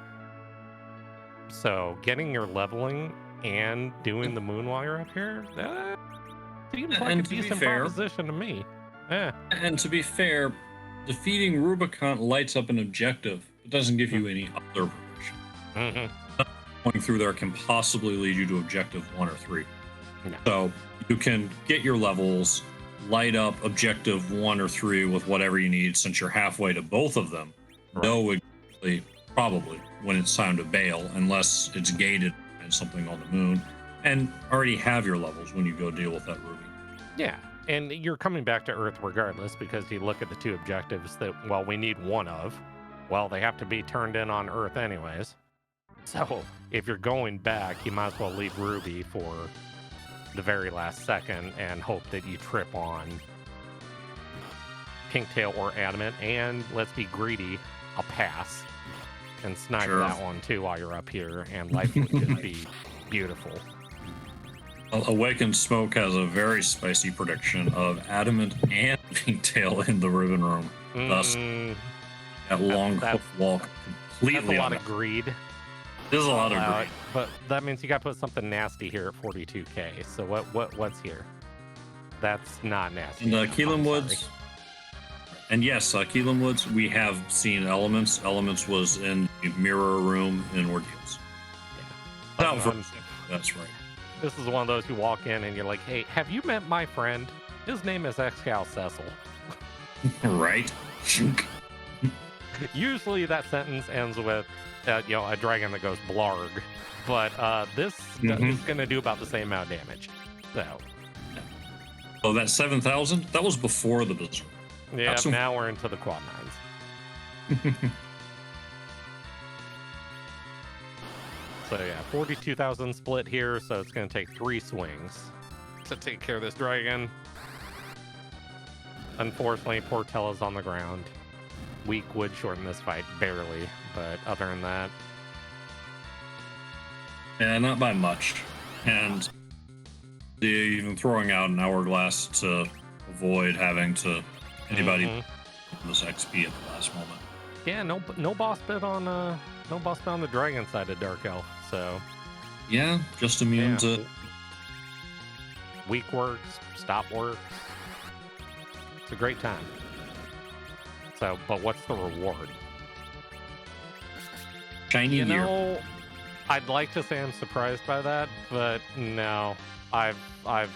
So getting your leveling and doing the moon while you're up here, seems like a decent proposition to me. Yeah. And to be fair, defeating Rubicon lights up an objective. It doesn't give you any other progression. Going through there can possibly lead you to objective 1 or 3. No. So you can get your levels, light up objective 1 or 3 with whatever you need, since you're halfway to both of them. Right. Know exactly, probably, when it's time to bail, unless it's gated and something on the moon, and already have your levels when you go deal with that Ruby. Yeah, and you're coming back to Earth regardless, because you look at the 2 objectives that, well, we need 1 of. Well, they have to be turned in on Earth anyways. So if you're going back, you might as well leave Ruby for the very last second and hope that you trip on Pinktail or Adamant, and let's be greedy, a pass. and snipe Sure. that one too while you're up here, and life would just be beautiful. Awakened Smoke has a very spicy prediction of Adamant and Pinktail in the Ribbon Room. Thus, that long walk completely. That's a lot of greed. There's a lot of greed. But that means you got to put something nasty here at 42k. So what's here? That's not nasty. In Keelan Woods. And yes, Keelan Woods, we have seen Elements. Elements was in the Mirror Room in Ordeals. Yeah. That's right. This is one of those you walk in and you're like, hey, have you met my friend? His name is xCal Cecil. Right. Usually that sentence ends with, a dragon that goes blarg. But this is going to do about the same amount of damage. So. Oh, that 7,000? That was before the Berserk. Yeah, now we're into the quad nines. So yeah, 42,000 split here, so it's going to take 3 swings to take care of this dragon. Unfortunately, Portella's on the ground. Weak would shorten this fight, barely, but other than that... Yeah, not by much. And even throwing out an hourglass to avoid having to anybody this XP at the last moment. Yeah, no boss bit on the dragon side of Dark Elf, so yeah, just immune to weak works, stop works. It's a great time. So, but what's the reward? Shiny year. I'd like to say I'm surprised by that, but no. I've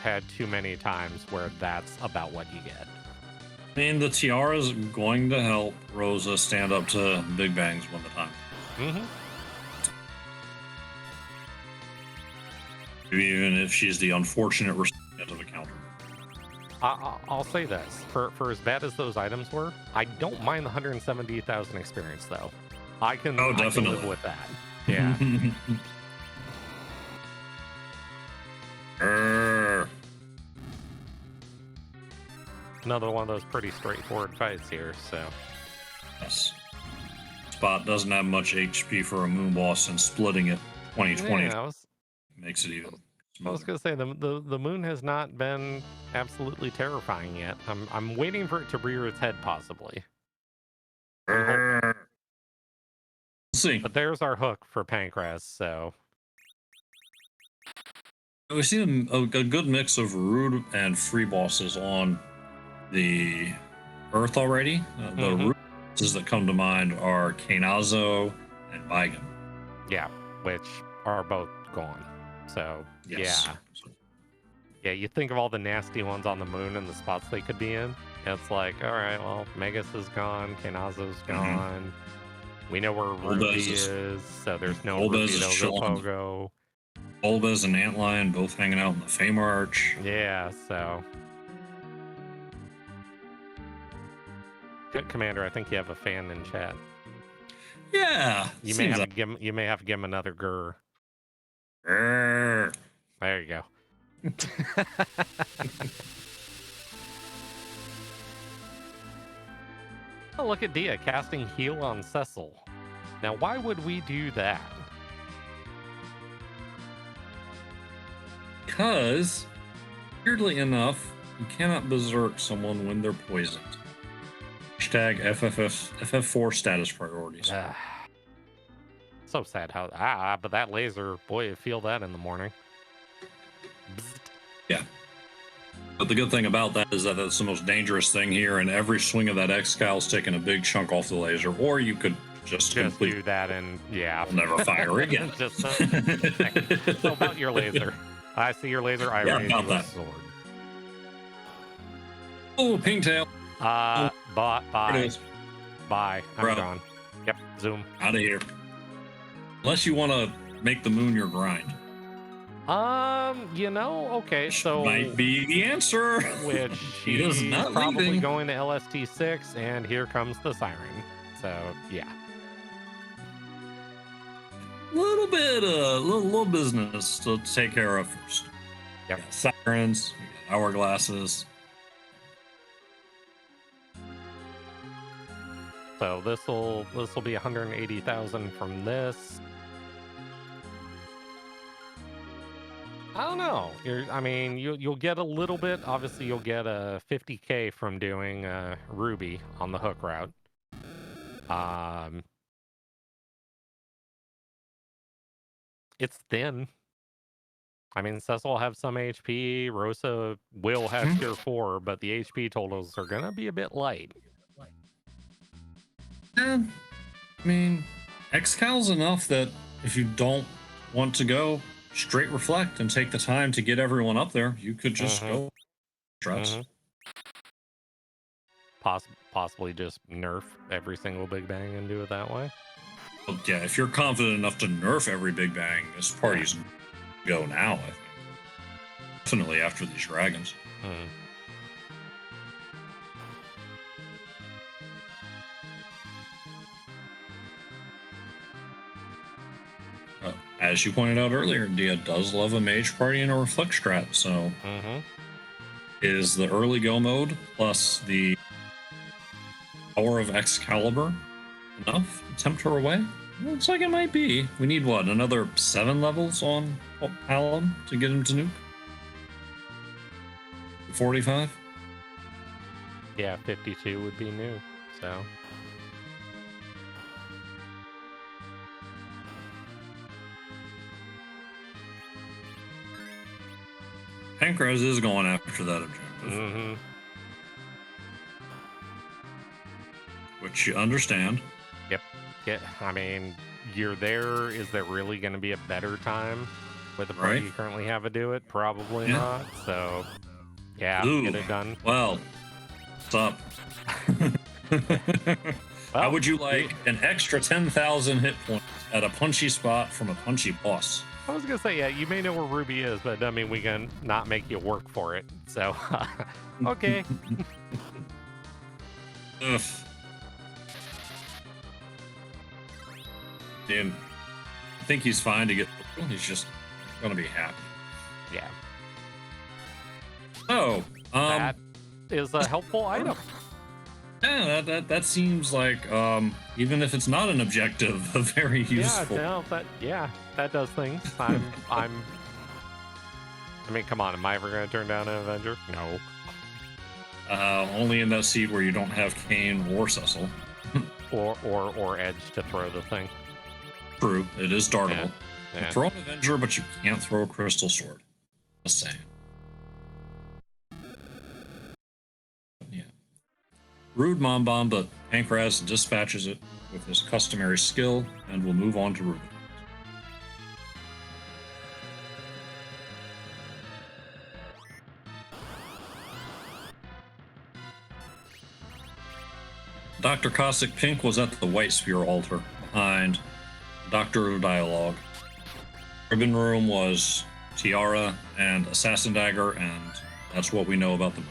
had too many times where that's about what you get. I mean, the tiara is going to help Rosa stand up to Big Bangs one at a time. Even if she's the unfortunate recipient of a counter. I'll say this. For as bad as those items were, I don't mind the 170,000 experience, though. I can live with that. Yeah. Another one of those pretty straightforward fights here, so. Yes. Spot doesn't have much HP for a moon boss, and splitting it 2020 makes it even smoother. I was gonna say the moon has not been absolutely terrifying yet. I'm waiting for it to rear its head, possibly. Let's see. But there's our hook for Pankraz, so. We've seen a good mix of rude and free bosses on the Earth already. The rude bosses that come to mind are Kainazo and Baigan. Yeah, which are both gone. So, yes. Yeah, you think of all the nasty ones on the moon and the spots they could be in. And it's like, all right, well, Megas is gone, Kainazo's gone. We know where Ruby is, so there's no Ruby Pogo. Bulbas and Antlion both hanging out in the Fame Arch. Yeah, so. Good Commander, I think you have a fan in chat. Yeah. You may have to give him another grr. There you go. Oh, look at Dia casting heal on Cecil. Now, why would we do that? Because, weirdly enough, you cannot berserk someone when they're poisoned. Hashtag FF4 status priorities. So sad how... but that laser, boy, you feel that in the morning. Bzzzt. Yeah. But the good thing about that is that that's the most dangerous thing here, and every swing of that X-Scal's taking a big chunk off the laser, or you could just do that and, yeah. Never fire again. So about your laser. I see your laser, I raise you a sword. Oh, Pinktail. Bye. I'm Bro. gone. Yep, zoom. Out of here. Unless you want to make the moon your grind. Okay, so... might be the answer. Which she's probably going to LST6, and here comes the siren. So, yeah. Little business to take care of first. Yep. We got sirens, we got hourglasses. So this will be 180,000 from this. I don't know. You'll get a little bit. Obviously, you'll get a 50K from doing Ruby on the hook route. It's thin. I mean, Cecil will have some HP. Rosa will have tier 4, but the HP totals are gonna be a bit light. Yeah, I mean, xCal's enough that if you don't want to go straight reflect and take the time to get everyone up there, you could just go stress. Possibly just nerf every single Big Bang and do it that way. Well, yeah, if you're confident enough to nerf every Big Bang, this party's go now, I think. Definitely after these dragons. As you pointed out earlier, Dia does love a mage party and a reflect strat, so is the early go mode plus the power of Excalibur enough to tempt her away? Looks like it might be. We need what, another 7 levels on Alan to get him to nuke? 45? Yeah, 52 would be new, so. FF4FE is going after that objective. Which you understand. Yep. I mean, you're there. Is there really going to be a better time with the party you currently have to do it? Probably not. So, yeah, get it done. Well, what's up? How would you like an extra 10,000 hit points at a punchy spot from a punchy boss? I was going to say, yeah, you may know where Ruby is, but I mean, we can not make you work for it. So, okay. Ugh. And I think he's fine to get. He's just gonna be happy. Yeah. Oh, that is a helpful item. Yeah, that seems like even if it's not an objective, a very useful. That does things. I mean, come on, am I ever gonna turn down an Avenger? No. Only in that seed where you don't have Kane or Cecil. or Edge to throw the thing. True, it is dartable. Yeah. Throw an Avenger, but you can't throw a Crystal Sword. Just saying. Yeah. Rude Mom Bomb, but FF4FE dispatches it with his customary skill, and will move on to Ruben. Dr. Cossack Pink was at the White Spear altar behind Doctor Dialogue. Ribbon Room was Tiara and Assassin Dagger, and that's what we know about them.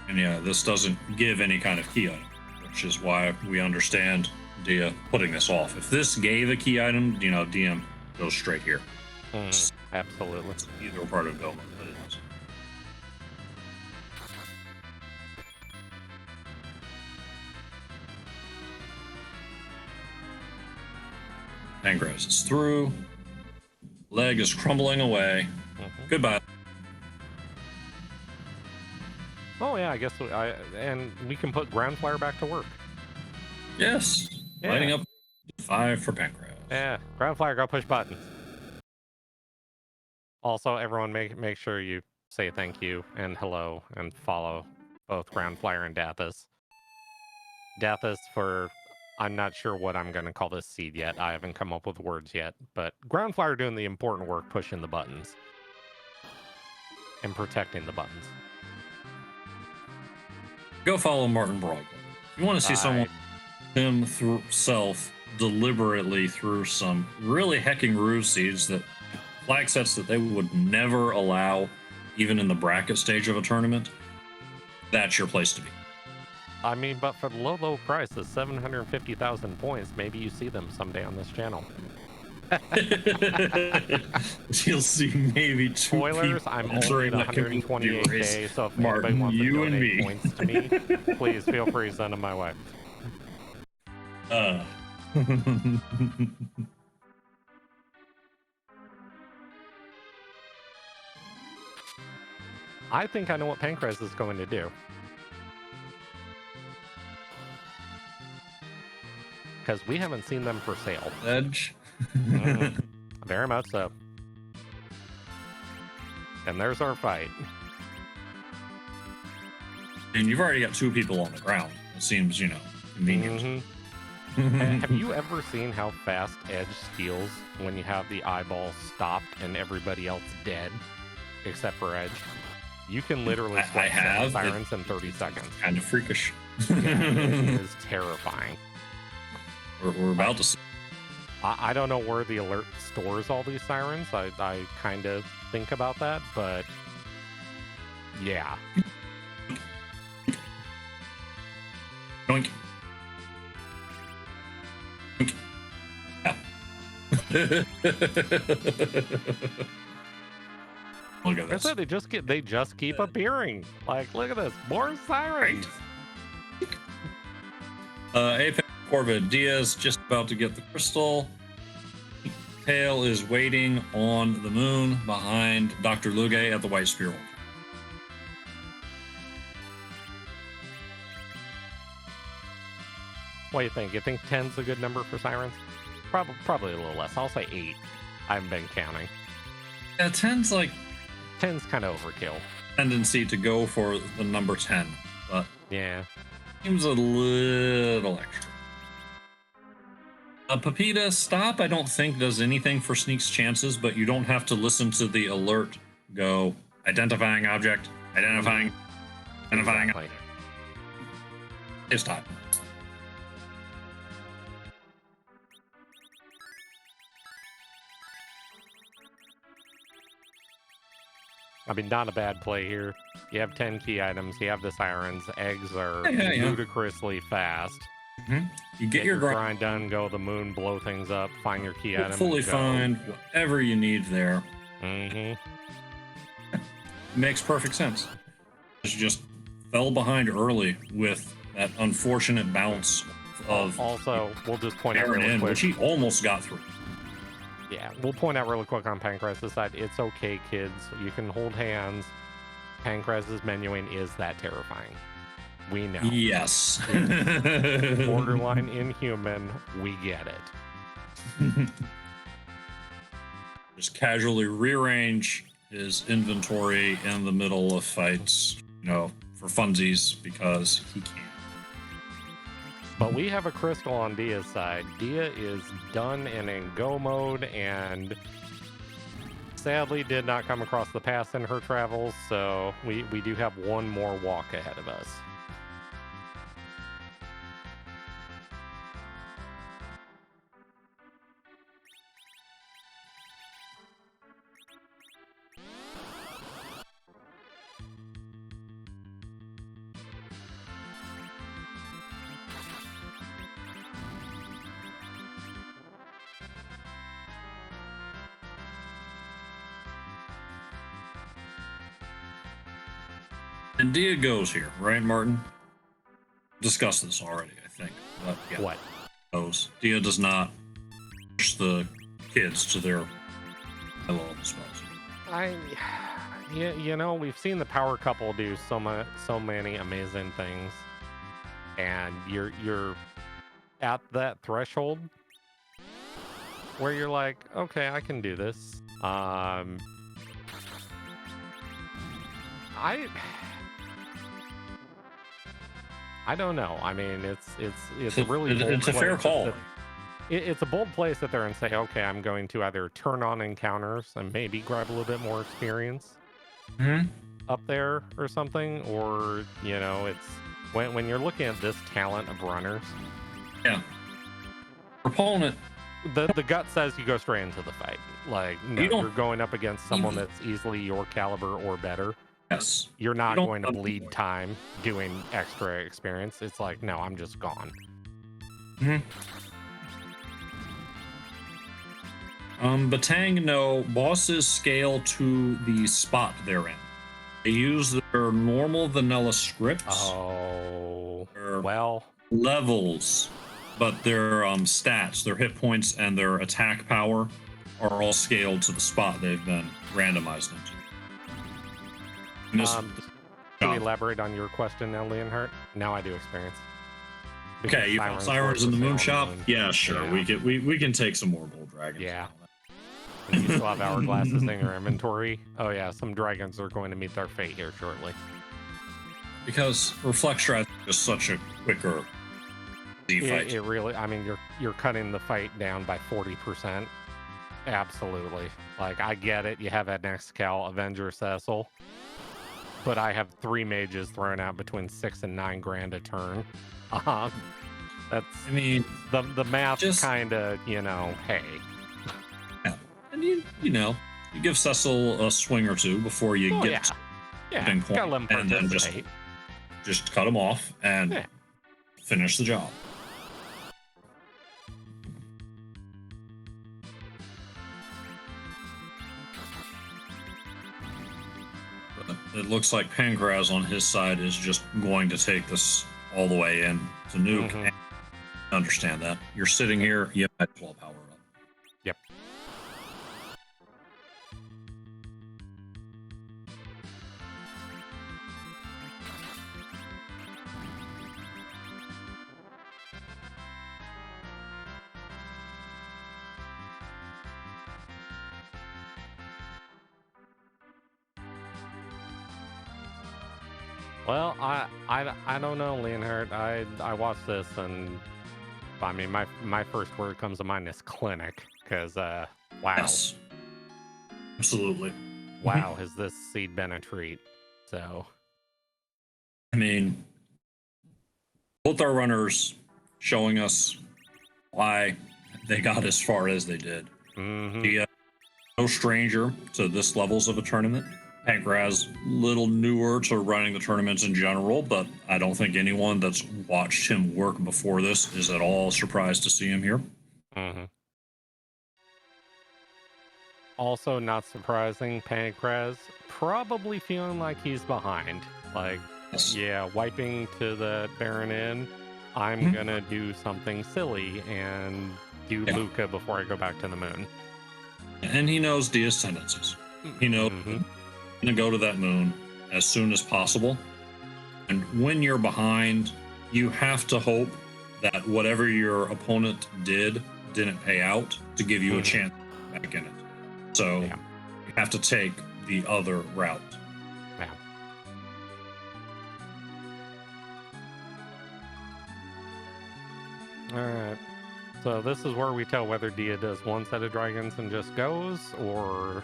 And yeah, this doesn't give any kind of key item, which is why we understand Dia putting this off. If this gave a key item, DM goes straight here. Absolutely. It's either part of Goma, but it is. FF4FE is through. Leg is crumbling away. Goodbye. Oh yeah, I guess and we can put Ground Flyer back to work. Yes. Yeah. Lighting up 5 for FF4FE. Yeah, Ground Flyer, go push buttons. Also, everyone make sure you say thank you and hello and follow both Ground Flyer and Dathis. Dathis for, I'm not sure what I'm going to call this seed yet. I haven't come up with words yet, but Ground Flyer doing the important work, pushing the buttons and protecting the buttons. Go follow Martin Broadway. If you want to see someone himself deliberately through some really hecking ruse seeds that flag sets that they would never allow even in the bracket stage of a tournament, that's your place to be. I mean, but for the low price of 750,000 points, maybe you see them someday on this channel. You'll see maybe 2 Spoilers, people I'm only entering at that community 128K, so if anybody Martin, wants to you and donate me. points to me, please feel free to send them my way. I think I know what Pankraz is going to do. Because we haven't seen them for sale. Edge. Very much so. And there's our fight. And you've already got 2 people on the ground. It seems, convenient. Have you ever seen how fast Edge steals when you have the eyeball stopped and everybody else dead, except for Edge? You can literally swipe 7 sirens in 30 seconds. Kind of freakish. Yeah, it is terrifying. We're about to see. I don't know where the alert stores all these sirens. I kind of think about that, but yeah. Doink. Look at this. I said they just keep appearing. Like, look at this, more sirens. FF4FE Diaz just about to get the crystal. Tail is waiting on the moon behind Dr. Luge at the White Spiral. What do you think? You think 10's a good number for sirens? Probably a little less. I'll say 8. I haven't been counting. Yeah, 10's like 10's kind of overkill. Tendency to go for the number 10, but yeah, seems a little extra. Pepita stop, I don't think does anything for Sneak's chances, but you don't have to listen to the alert go identifying object, identifying. Exactly. It's time. I mean, not a bad play here. You have 10 key items. You have the sirens. Eggs are ludicrously fast. You get your grind done, go to the moon, blow things up, find your key item. Fully find whatever you need there. Makes perfect sense. Just fell behind early with that unfortunate bounce of. Also, we'll just point out really quick, which he almost got through. Yeah, we'll point out really quick on Pankraz's side. It's okay, kids. You can hold hands. Pankraz's menuing is that terrifying. We know. Yes. Borderline inhuman. We get it. Just casually rearrange his inventory in the middle of fights, for funsies because he can. But we have a crystal on Dia's side. Dia is done and in go mode and sadly did not come across the pass in her travels, so we do have one more walk ahead of us. And Dia goes here, right, Martin? Discussed this already, I think. But yeah, what? Goes. Dia does not push the kids to their hello spells. We've seen the power couple do so many amazing things, and you're at that threshold where you're like, okay, I can do this. I don't know. I mean, it's a really bold it's a fair call. It's a bold play to sit there and say, okay, I'm going to either turn on encounters and maybe grab a little bit more experience up there or something, or it's when you're looking at this talent of runners. Yeah. Proponent. The gut says you go straight into the fight. Like, no, you're going up against someone that's easily your caliber or better. Yes. You're not don't going to have bleed more. time doing extra experience. It's like, no, I'm just gone. Batang, no, bosses scale to the spot they're in. They use their normal vanilla scripts, Oh, their well, levels, but their stats, their hit points, and their attack power are all scaled to the spot they've been randomized into. And this to elaborate on your question now, Leonhardt, now I do experience. Because okay, you found Sirens Sirens in were the for moon sale on shop? the moon. Yeah, sure. Yeah. We can take some more gold dragons. Yeah. And you still have hourglasses in your inventory. Oh yeah, some dragons are going to meet their fate here shortly. Because Reflect Strike is just such a quicker fight. It really, I mean, you're cutting the fight down by 40%. Absolutely. Like, I get it. You have an Excal, Avenger Cecil. But I have 3 mages thrown out between 6 and 9 grand a turn. That's, I mean, the math just kind of, you know, hey. Yeah. And you know, you give Cecil a swing or two before you get to Yeah, tipping point, gotta let him and then participate. just cut him off and finish the job. But it looks like Pankraz on his side is just going to take this all the way in to nuke. Mhm. Understand that. You're sitting here, you might as well power up. Yep. Well, I don't know, Leonhardt. I watched this, and I mean, my first word comes to mind is clinic, because wow, Yes. Absolutely. wow, has this seed been a treat? So, I mean, both our runners showing us why they got as far as they did. No stranger to this levels of a tournament. Pankraz, little newer to running the tournaments in general, but I don't think anyone that's watched him work before this is at all surprised to see him here. Also, not surprising, Pankraz probably feeling like he's behind. Like, yeah, wiping to the Baron Inn. I'm gonna do something silly and do Luca before I go back to the moon. And he knows Dia's tendencies. He knows he's gonna go to that moon as soon as possible. And when you're behind, you have to hope that whatever your opponent didn't pay out to give you a chance back in it. So you have to take the other route. Yeah. Alright. So this is where we tell whether Dia does one set of dragons and just goes, or...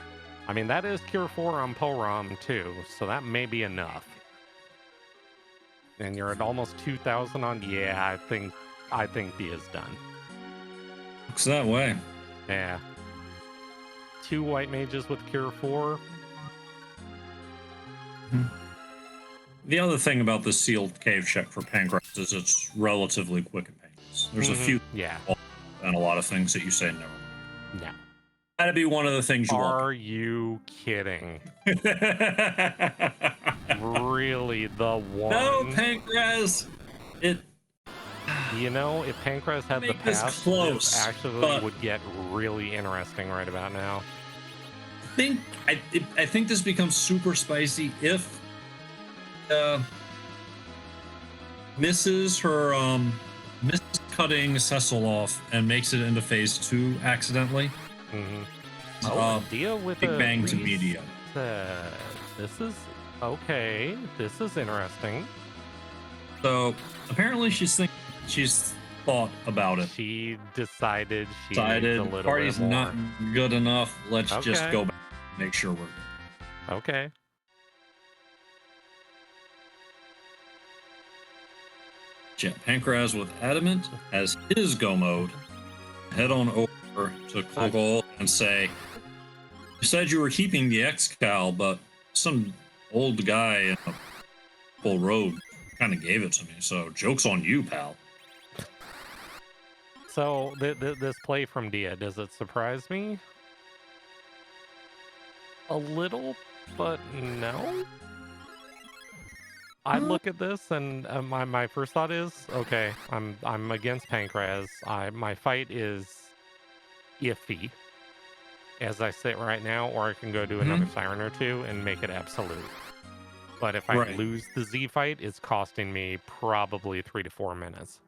I mean, that is Cure 4 on Porom too, so that may be enough. And you're at almost 2,000 on... Yeah, I think Dia's done. Looks that way. Yeah. 2 white mages with Cure 4. The other thing about the sealed cave check for Pankraz is it's relatively quick and painless. There's a few and a lot of things that you say no. No. That'd be one of the things you Are you kidding? Really, the one? No, Pankraz! You know, if Pankraz had the pass, close, this actually would get really interesting right about now. I think this becomes super spicy if misses cutting Cecil off and makes it into phase 2 accidentally. Deal with Big a bang to media. This is okay. This is interesting. So apparently she's thought about it. She decided she needs a little party's bit more. not good enough. Let's just go back and make sure we're good. Okay. Yeah, Pankraz with Adamant as his go mode. Head on over to Kogol and say, you said you were keeping the X-Cal, but some old guy in a full robe kind of gave it to me. So joke's on you, pal. So this play from Dia, does it surprise me? A little, but no. I look at this and my first thought is, okay, I'm against Pankraz. My fight is iffy as I sit right now, or I can go do another siren or two and make it absolute. But if I lose the Z fight, it's costing me probably 3 to 4 minutes.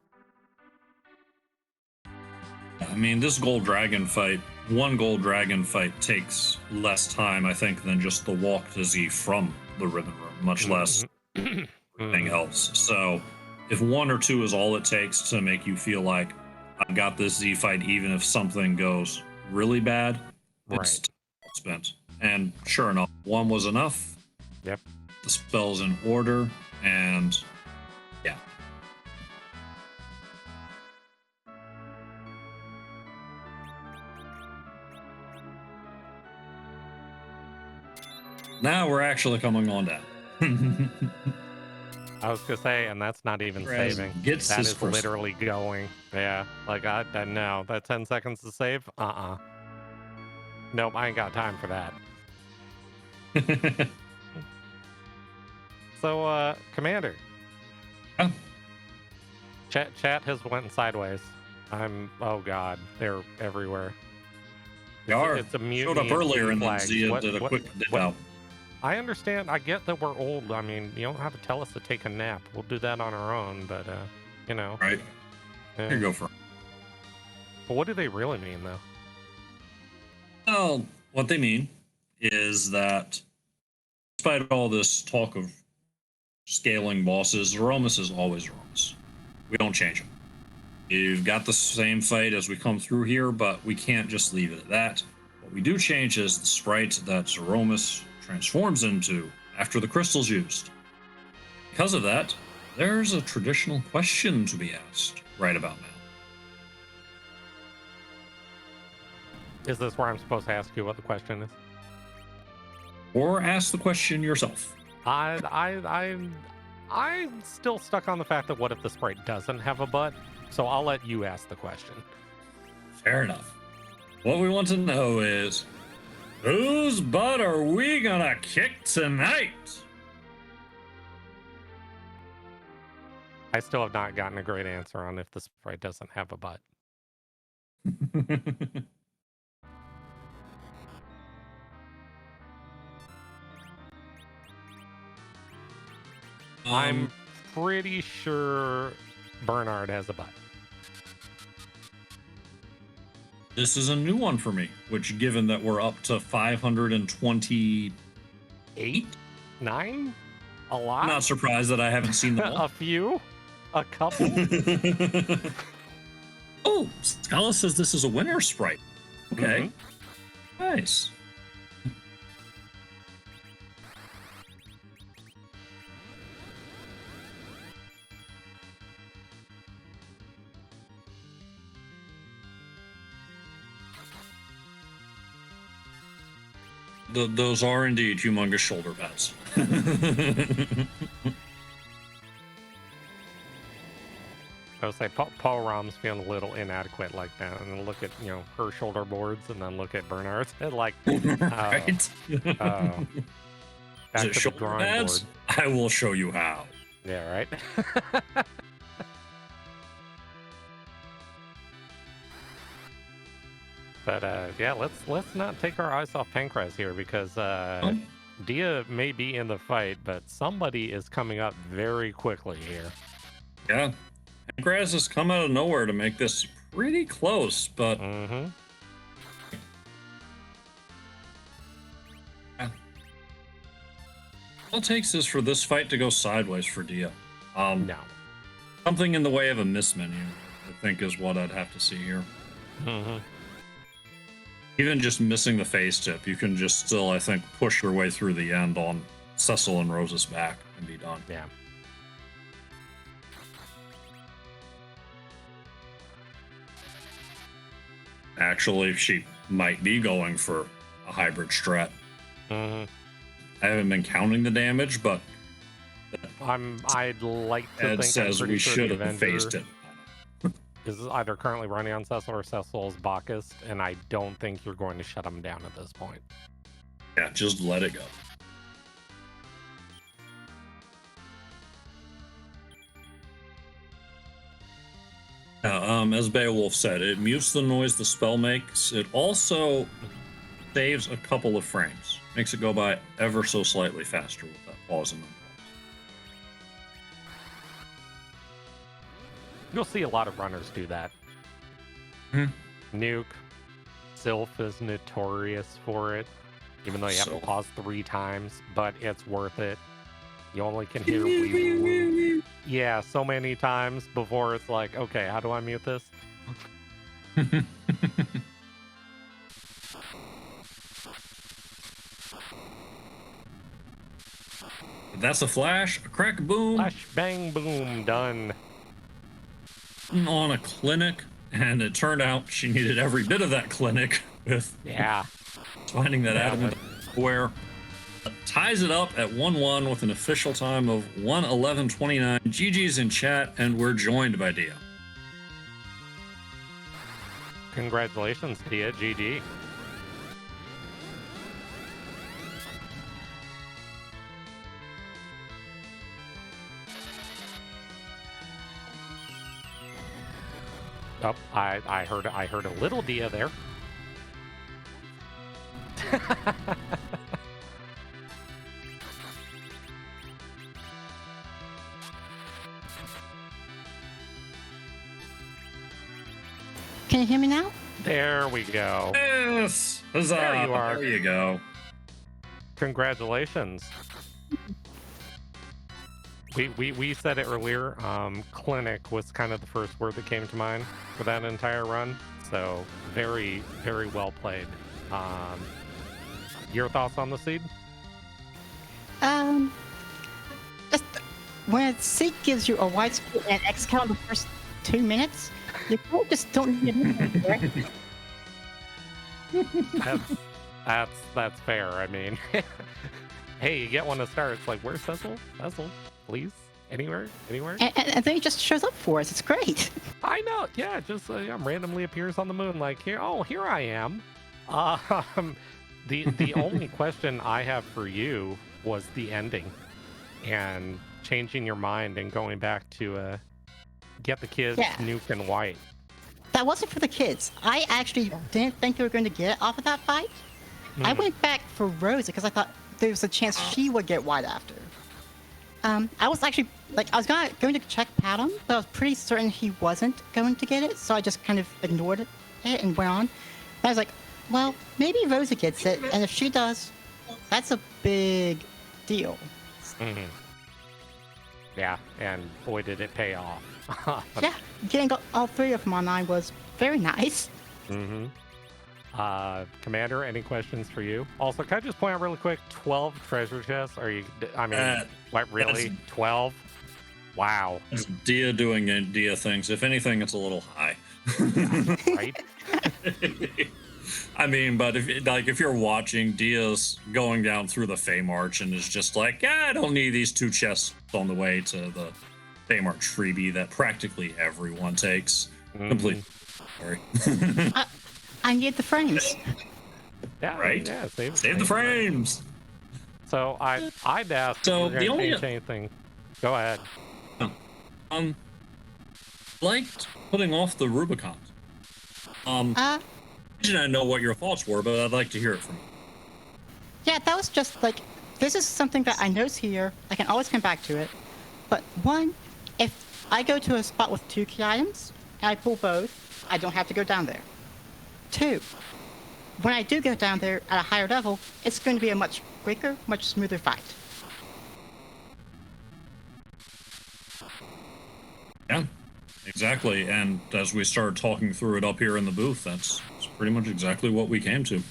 I mean, this gold dragon fight, one gold dragon fight takes less time, I think, than just the walk to Z from the ribbon room, much less anything else. So if 1 or 2 is all it takes to make you feel like I've got this Z fight, even if something goes really bad, it's spent. And sure enough, 1 was enough. Yep. The spell's in order, and yeah. Now we're actually coming on down. I was gonna say, and that's not even saving. Gets that his is first literally going. Yeah, like I no, that 10 seconds to save. Nope, I ain't got time for that. So, Commander. Oh. Chat has went sideways. Oh god, they're everywhere. They are. It's a mutiny. Showed up earlier and then Zia did a quick what? I understand. I get that we're old. I mean, you don't have to tell us to take a nap. We'll do that on our own, but, you know. Right. Here you go for it. But what do they really mean, though? Well, what they mean is that despite all this talk of scaling bosses, Zeromus is always Zeromus. We don't change him. You've got the same fight as we come through here, but we can't just leave it at that. What we do change is the sprite that Zeromus transforms into after the crystal's used. Because of that, there's a traditional question to be asked right about now. Is this where I'm supposed to ask you what the question is? Or ask the question yourself. I'm still stuck on the fact that what if the sprite doesn't have a butt? So I'll let you ask the question. Fair enough. What we want to know is, whose butt are we gonna kick tonight? I still have not gotten a great answer on if the sprite doesn't have a butt. I'm pretty sure Bernard has a butt. This is a new one for me, which given that we're up to 528? 9? A lot? I'm not surprised that I haven't seen them all. A few? A couple? Oh, Scala says this is a winner sprite. Okay. Nice. Those are indeed humongous shoulder pads. I would say Paul Rom's feeling a little inadequate like that, and then look at her shoulder boards, and then look at Bernard's head like, right? Back to the drawing pads? board. I will show you how. Yeah, right. But yeah, let's not take our eyes off Pankraz here, because Dia may be in the fight, but somebody is coming up very quickly here. Yeah, Pankraz has come out of nowhere to make this pretty close, but yeah. All it takes is for this fight to go sideways for Dia. No. Something in the way of a miss menu, I think, is what I'd have to see here. Even just missing the face tip, you can just still, I think, push your way through the end on Cecil and Rose's back and be done. Yeah. Actually, she might be going for a hybrid strat. I haven't been counting the damage, but I'd like to Ed think says I'm we pretty sure should the have Avenger faced it. is either currently running on Cecil or Cecil's Bacchus, and I don't think you're going to shut him down at this point. Yeah, just let it go. As Beowulf said, it mutes the noise the spell makes. It also saves a couple of frames. Makes it go by ever so slightly faster with that pause and unpause. You'll see a lot of runners do that. Nuke, Sylph is notorious for it, even though you have to pause 3 times, but it's worth it. You only can hear wee woo. Yeah, so many times before it's like, okay, how do I mute this? That's a flash, a crack, boom. Flash, bang, boom, done. On a clinic, and it turned out she needed every bit of that clinic with finding that adamant square. Ties it up at 1-1 with an official time of 1:11:29. GG's in chat, and we're joined by Dia. Congratulations, Dia. GG. Oh, I heard a little Dia there. Can you hear me now? There we go. Yes! Huzzah! There you are. There you go. Congratulations. We said it earlier. Clinic was kind of the first word that came to mind for that entire run. So very, very well played. Your thoughts on the seed? Just when seed gives you a wide screen and X count the first 2 minutes, you just don't need it. That's fair. I mean, hey, you get one to start. It's like, where's Cecil? Cecil, please, anywhere. And then he just shows up for us. It's great. I know. Yeah, just randomly appears on the moon. Like here I am. The only question I have for you was the ending, and changing your mind and going back to get the kids Nuke and White. That wasn't for the kids. I actually didn't think they were going to get it off of that fight. I went back for Rosa because I thought there was a chance she would get White after. I was actually I was going to check Padam, but I was pretty certain he wasn't going to get it, so I just kind of ignored it and went on. And I was like, well, maybe Rosa gets it, and if she does, that's a big deal. Yeah, and boy did it pay off. Yeah, getting all 3 of them on 9 was very nice. Commander, any questions for you? Also, can I just point out really quick, 12 treasure chests? What, really? 12? Wow. It's Dia doing Dia things. If anything, it's a little high. Yeah, right? I mean, but if you're watching, Dia's going down through the Fey March and is just like, I don't need these 2 chests on the way to the Fey March freebie that practically everyone takes. Complete. Sorry. I need the frames. Yeah, right. Yeah, save the frames. So I'd ask. So the only anything. Go ahead. Liked putting off the Rubicon. I didn't know what your thoughts were, but I'd like to hear it from you. Yeah, that was just this is something that I know's here. I can always come back to it. But one, if I go to a spot with 2 key items and I pull both, I don't have to go down there. 2, when I do go down there at a higher level, it's going to be a much quicker, much smoother fight. Yeah, exactly. And as we started talking through it up here in the booth, that's pretty much exactly what we came to.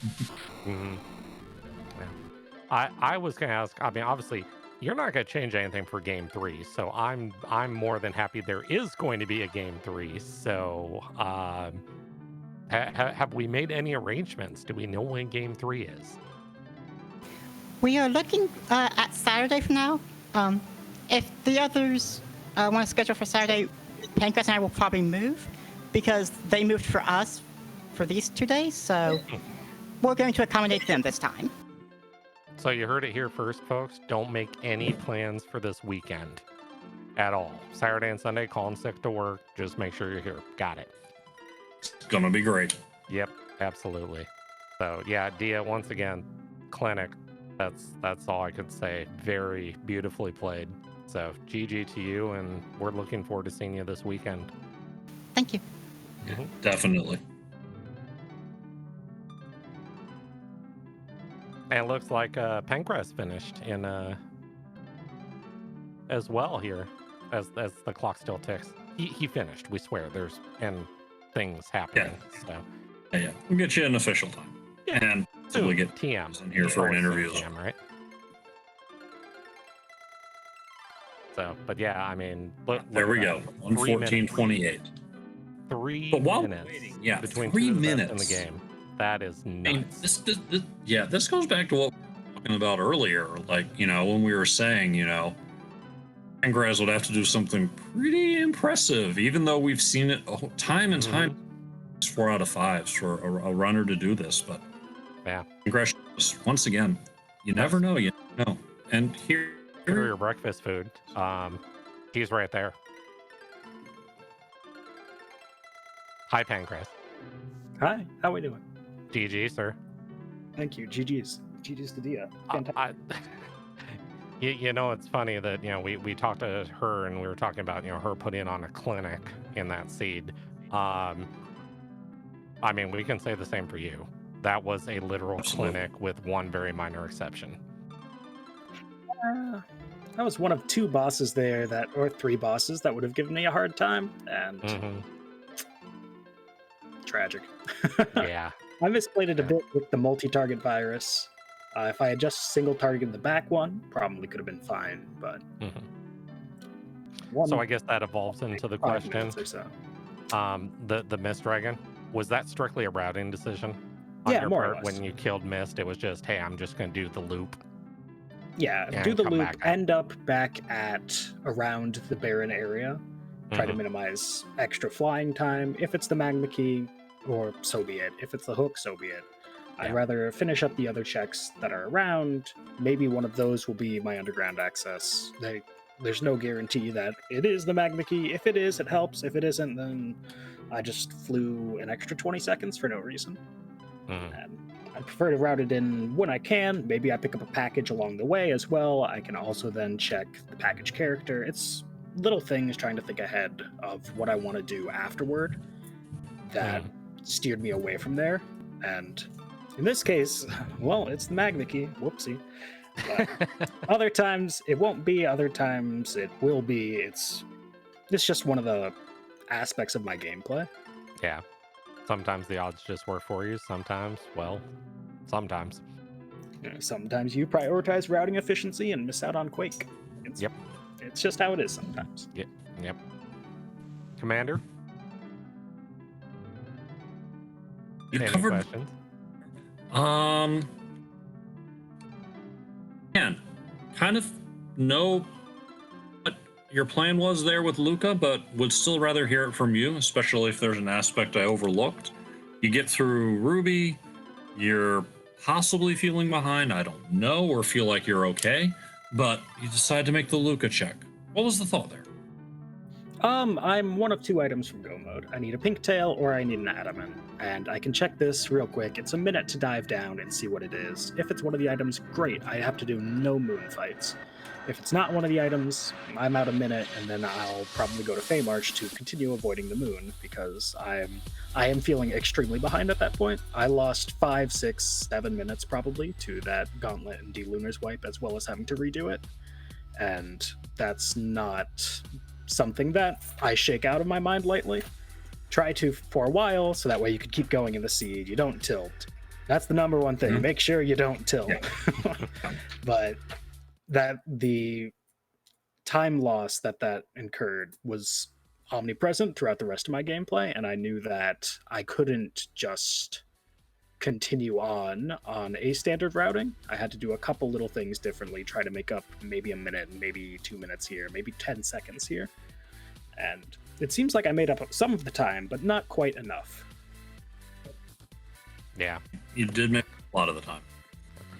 Yeah. I was going to ask, I mean, obviously, you're not going to change anything for Game 3, so I'm more than happy there is going to be a Game 3. So, have we made any arrangements? Do we know when Game 3 is? We are looking at Saturday for now. If the others want to schedule for Saturday, Pancras and I will probably move because they moved for us for these 2 days. So we're going to accommodate them this time. So you heard it here first, folks. Don't make any plans for this weekend at all. Saturday and Sunday, call in sick to work. Just make sure you're here. Got it. It's gonna be great. Yep, absolutely. So yeah, Dia, once again, clinic. That's all I could say. Very beautifully played. So GG to you, and we're looking forward to seeing you this weekend. Thank you. Definitely. And it looks like Pancras finished in as well here, as the clock still ticks. He finished. We swear. There's things happening. So Yeah, we'll get you an official time. Yeah. And soon, we'll get TM in here for an interview. TM, right? So, but yeah, I mean, there we go. 1:14:28. 3 But while minutes waiting, yeah, between 3 two of the best minutes in the game. That is nuts. I mean, this goes back to what we were talking about earlier. Like, when we were saying, Angraz would have to do something pretty impressive, even though we've seen it time and time. It's 4 out of 5s for a runner to do this, but yeah, congratulations once again. You never know, And here for your breakfast food, he's right there. Hi, Pancras. Hi, how are we doing? GG, sir. Thank you. GG's to Dia. Fantastic. It's funny that we talked to her and we were talking about her putting on a clinic in that seed. I mean, we can say the same for you. That was a literal clinic with one very minor exception. I was one of 2 bosses there or 3 bosses that would have given me a hard time, and tragic. Yeah. I misplayed it a bit with the multi-target virus. If I had just single targeted the back one, probably could have been fine, but so I guess that evolves into the question. So. The Mist Dragon, was that strictly a routing decision on your more part? or less. When you killed Mist, it was just, hey, I'm just going to do the loop. Yeah, do the loop, end up back at around the Baron area, try to minimize extra flying time. If it's the Magma Key, or so be it. If it's the hook, so be it. I'd rather finish up the other checks that are around. Maybe one of those will be my underground access. There's no guarantee that it is the Magma Key. If it is, it helps. If it isn't, then I just flew an extra 20 seconds for no reason. And I prefer to route it in when I can. Maybe I pick up a package along the way as well. I can also then check the package character. It's little things trying to think ahead of what I want to do afterward that steered me away from there. And in this case, well, it's the Magma Key. Whoopsie. But other times it won't be. Other times it will be. It's just one of the aspects of my gameplay. Yeah. Sometimes the odds just work for you. Sometimes, sometimes. Sometimes you prioritize routing efficiency and miss out on Quake. Yep. It's just how it is sometimes. Yep. Commander? Any questions? Man, kind of know what your plan was there with Luca, but would still rather hear it from you, especially if there's an aspect I overlooked. You get through Ruby, you're possibly feeling behind, I don't know, or feel like you're okay, but you decide to make the Luca check. What was the thought there? I'm one of 2 items from Go mode. I need a pink tail or I need an adamant. And I can check this real quick. It's a minute to dive down and see what it is. If it's one of the items, great. I have to do no moon fights. If it's not one of the items, I'm out a minute, and then I'll probably go to Feymarch to continue avoiding the moon, because I am feeling extremely behind at that point. I lost 5, 6, 7 minutes probably to that Gauntlet and D-Lunar's wipe, as well as having to redo it. And that's not something that I shake out of my mind lightly. Try to for a while, so that way you can keep going in the seed. You don't tilt. That's the number one thing. Make sure you don't tilt. But that the time loss that incurred was omnipresent throughout the rest of my gameplay, and I knew that I couldn't just continue on a standard routing. I had to do a couple little things differently, try to make up maybe a minute, maybe 2 minutes here, maybe 10 seconds here. And it seems like I made up some of the time, but not quite enough. Yeah. You did make a lot of the time.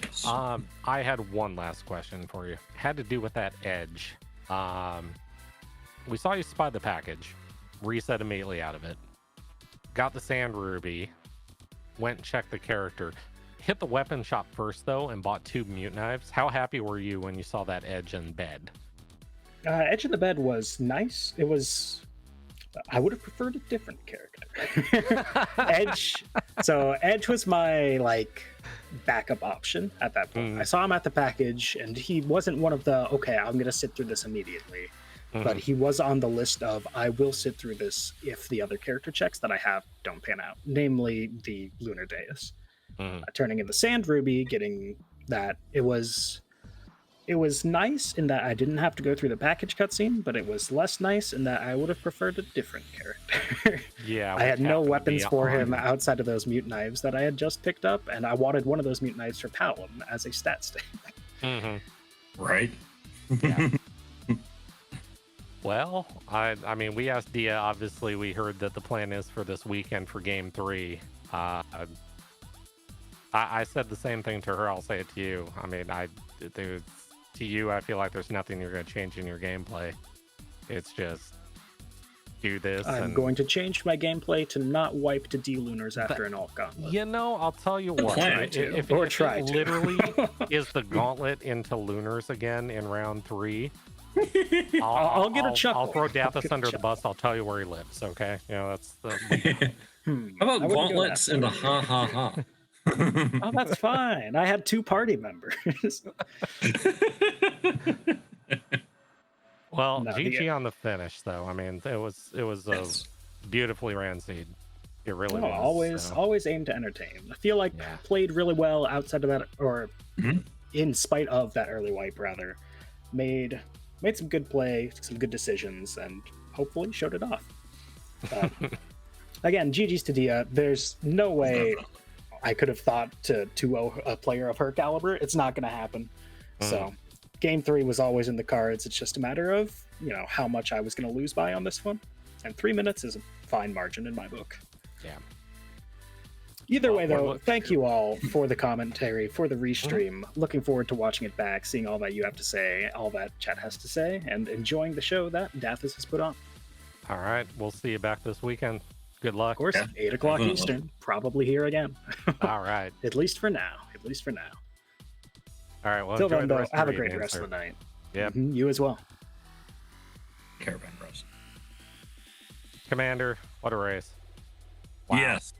Yes. I had one last question for you. Had to do with that edge. We saw you spy the package, reset immediately out of it, got the sand ruby, went and checked the character, hit the weapon shop first though, and bought 2 mute knives. How happy were you when you saw that edge in bed? Edge in the bed was nice. It was. I would have preferred a different character. Edge. So Edge was my backup option at that point. I saw him at the package, and he wasn't one of the okay, I'm gonna sit through this immediately. But he was on the list of I will sit through this if the other character checks that I have don't pan out, namely the Lunar Deus. Turning in the Sand Ruby, getting that it was nice in that I didn't have to go through the package cutscene, but it was less nice in that I would have preferred a different character. Yeah, I had no weapons for him outside of those mute knives that I had just picked up, and I wanted one of those mute knives for Palom as a stat stick. Right? Yeah. Well, I mean, we asked Dia. Obviously, we heard that the plan is for this weekend for Game 3. I said the same thing to her. I'll say it to you. I mean, to you, I feel like there's nothing you're going to change in your gameplay. It's just do this. I'm going to change my gameplay to not wipe to D-Lunars after an alt gauntlet. You know, I'll tell you what. If it literally is the gauntlet into Lunars again in round 3, I'll get a chuckle. I'll throw Dathus under the bus. I'll tell you where he lives. Okay, you know that's the. How about gauntlets and a ha ha ha? Oh, that's fine. I had 2 party members. Well, no, GG on the finish, though. I mean, it was a beautifully ran seed. It really was. Always aim to entertain. I feel like played really well outside of that, or in spite of that early wipe, rather. Made some good play, some good decisions, and hopefully showed it off. Again, GG's to Dia. There's no way I could have thought to 2-0 a player of her caliber. It's not going to happen. So Game 3 was always in the cards. It's just a matter of, how much I was going to lose by on this one. And 3 minutes is a fine margin in my book. Yeah. Either way, though, thank you all for the commentary, for the restream. Looking forward to watching it back, seeing all that you have to say, all that chat has to say, and enjoying the show that Dathus has put on. All right. We'll see you back this weekend. Good luck. Of course, 8 o'clock Eastern. Probably here again. All right. At least for now. All right. Well, till then, though, have a great rest of the night. Yeah. You as well. FF4FE. Commander, what a race. Wow. Yes.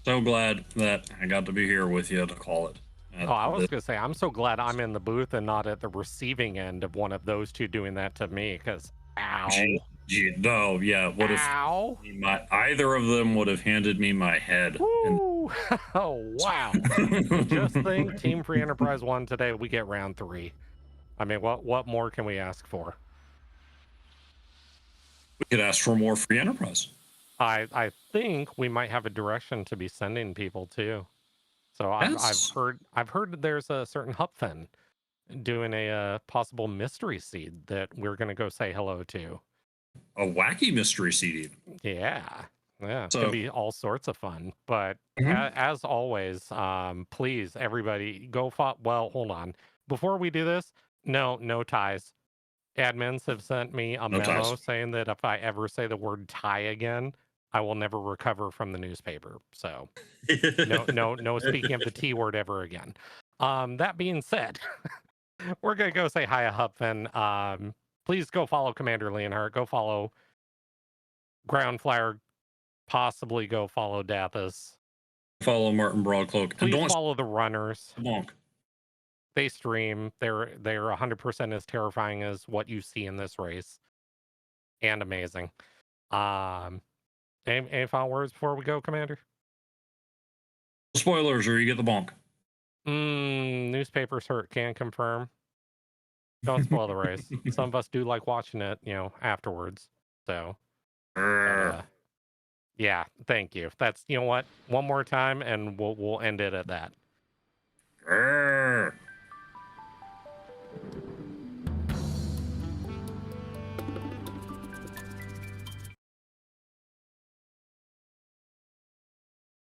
So glad that I got to be here with you to call it. I was going to say, I'm so glad I'm in the booth and not at the receiving end of one of those two doing that to me, because ow. No, yeah. What if either of them would have handed me my head? Oh, wow. Just think, Team Free Enterprise won today. We get round 3. I mean, what more can we ask for? We could ask for more Free Enterprise. I think we might have a direction to be sending people to. So I've heard there's a certain Hupfen doing a possible mystery seed that we're going to go say hello to. A wacky mystery seed. Yeah. It's going to be all sorts of fun. But as always, please, everybody, go follow. Well, hold on. Before we do this, no ties. Admins have sent me a memo saying that if I ever say the word tie again, I will never recover from the newspaper. So no speaking of the T word ever again. That being said, we're going to go say hi to Hupfen. Please go follow Commander Leonhardt. Go follow Ground Flyer. Possibly go follow Dathus. Follow Martin Broadcloak. Please follow the runners. Bonk. They stream. They're 100% as terrifying as what you see in this race. And amazing. Any final words before we go, Commander? Spoilers or you get the bonk. Newspapers hurt. Can confirm. Don't spoil the race. Some of us do like watching it, afterwards. So, Yeah, thank you. That's, you know what? One more time, and we'll end it at that.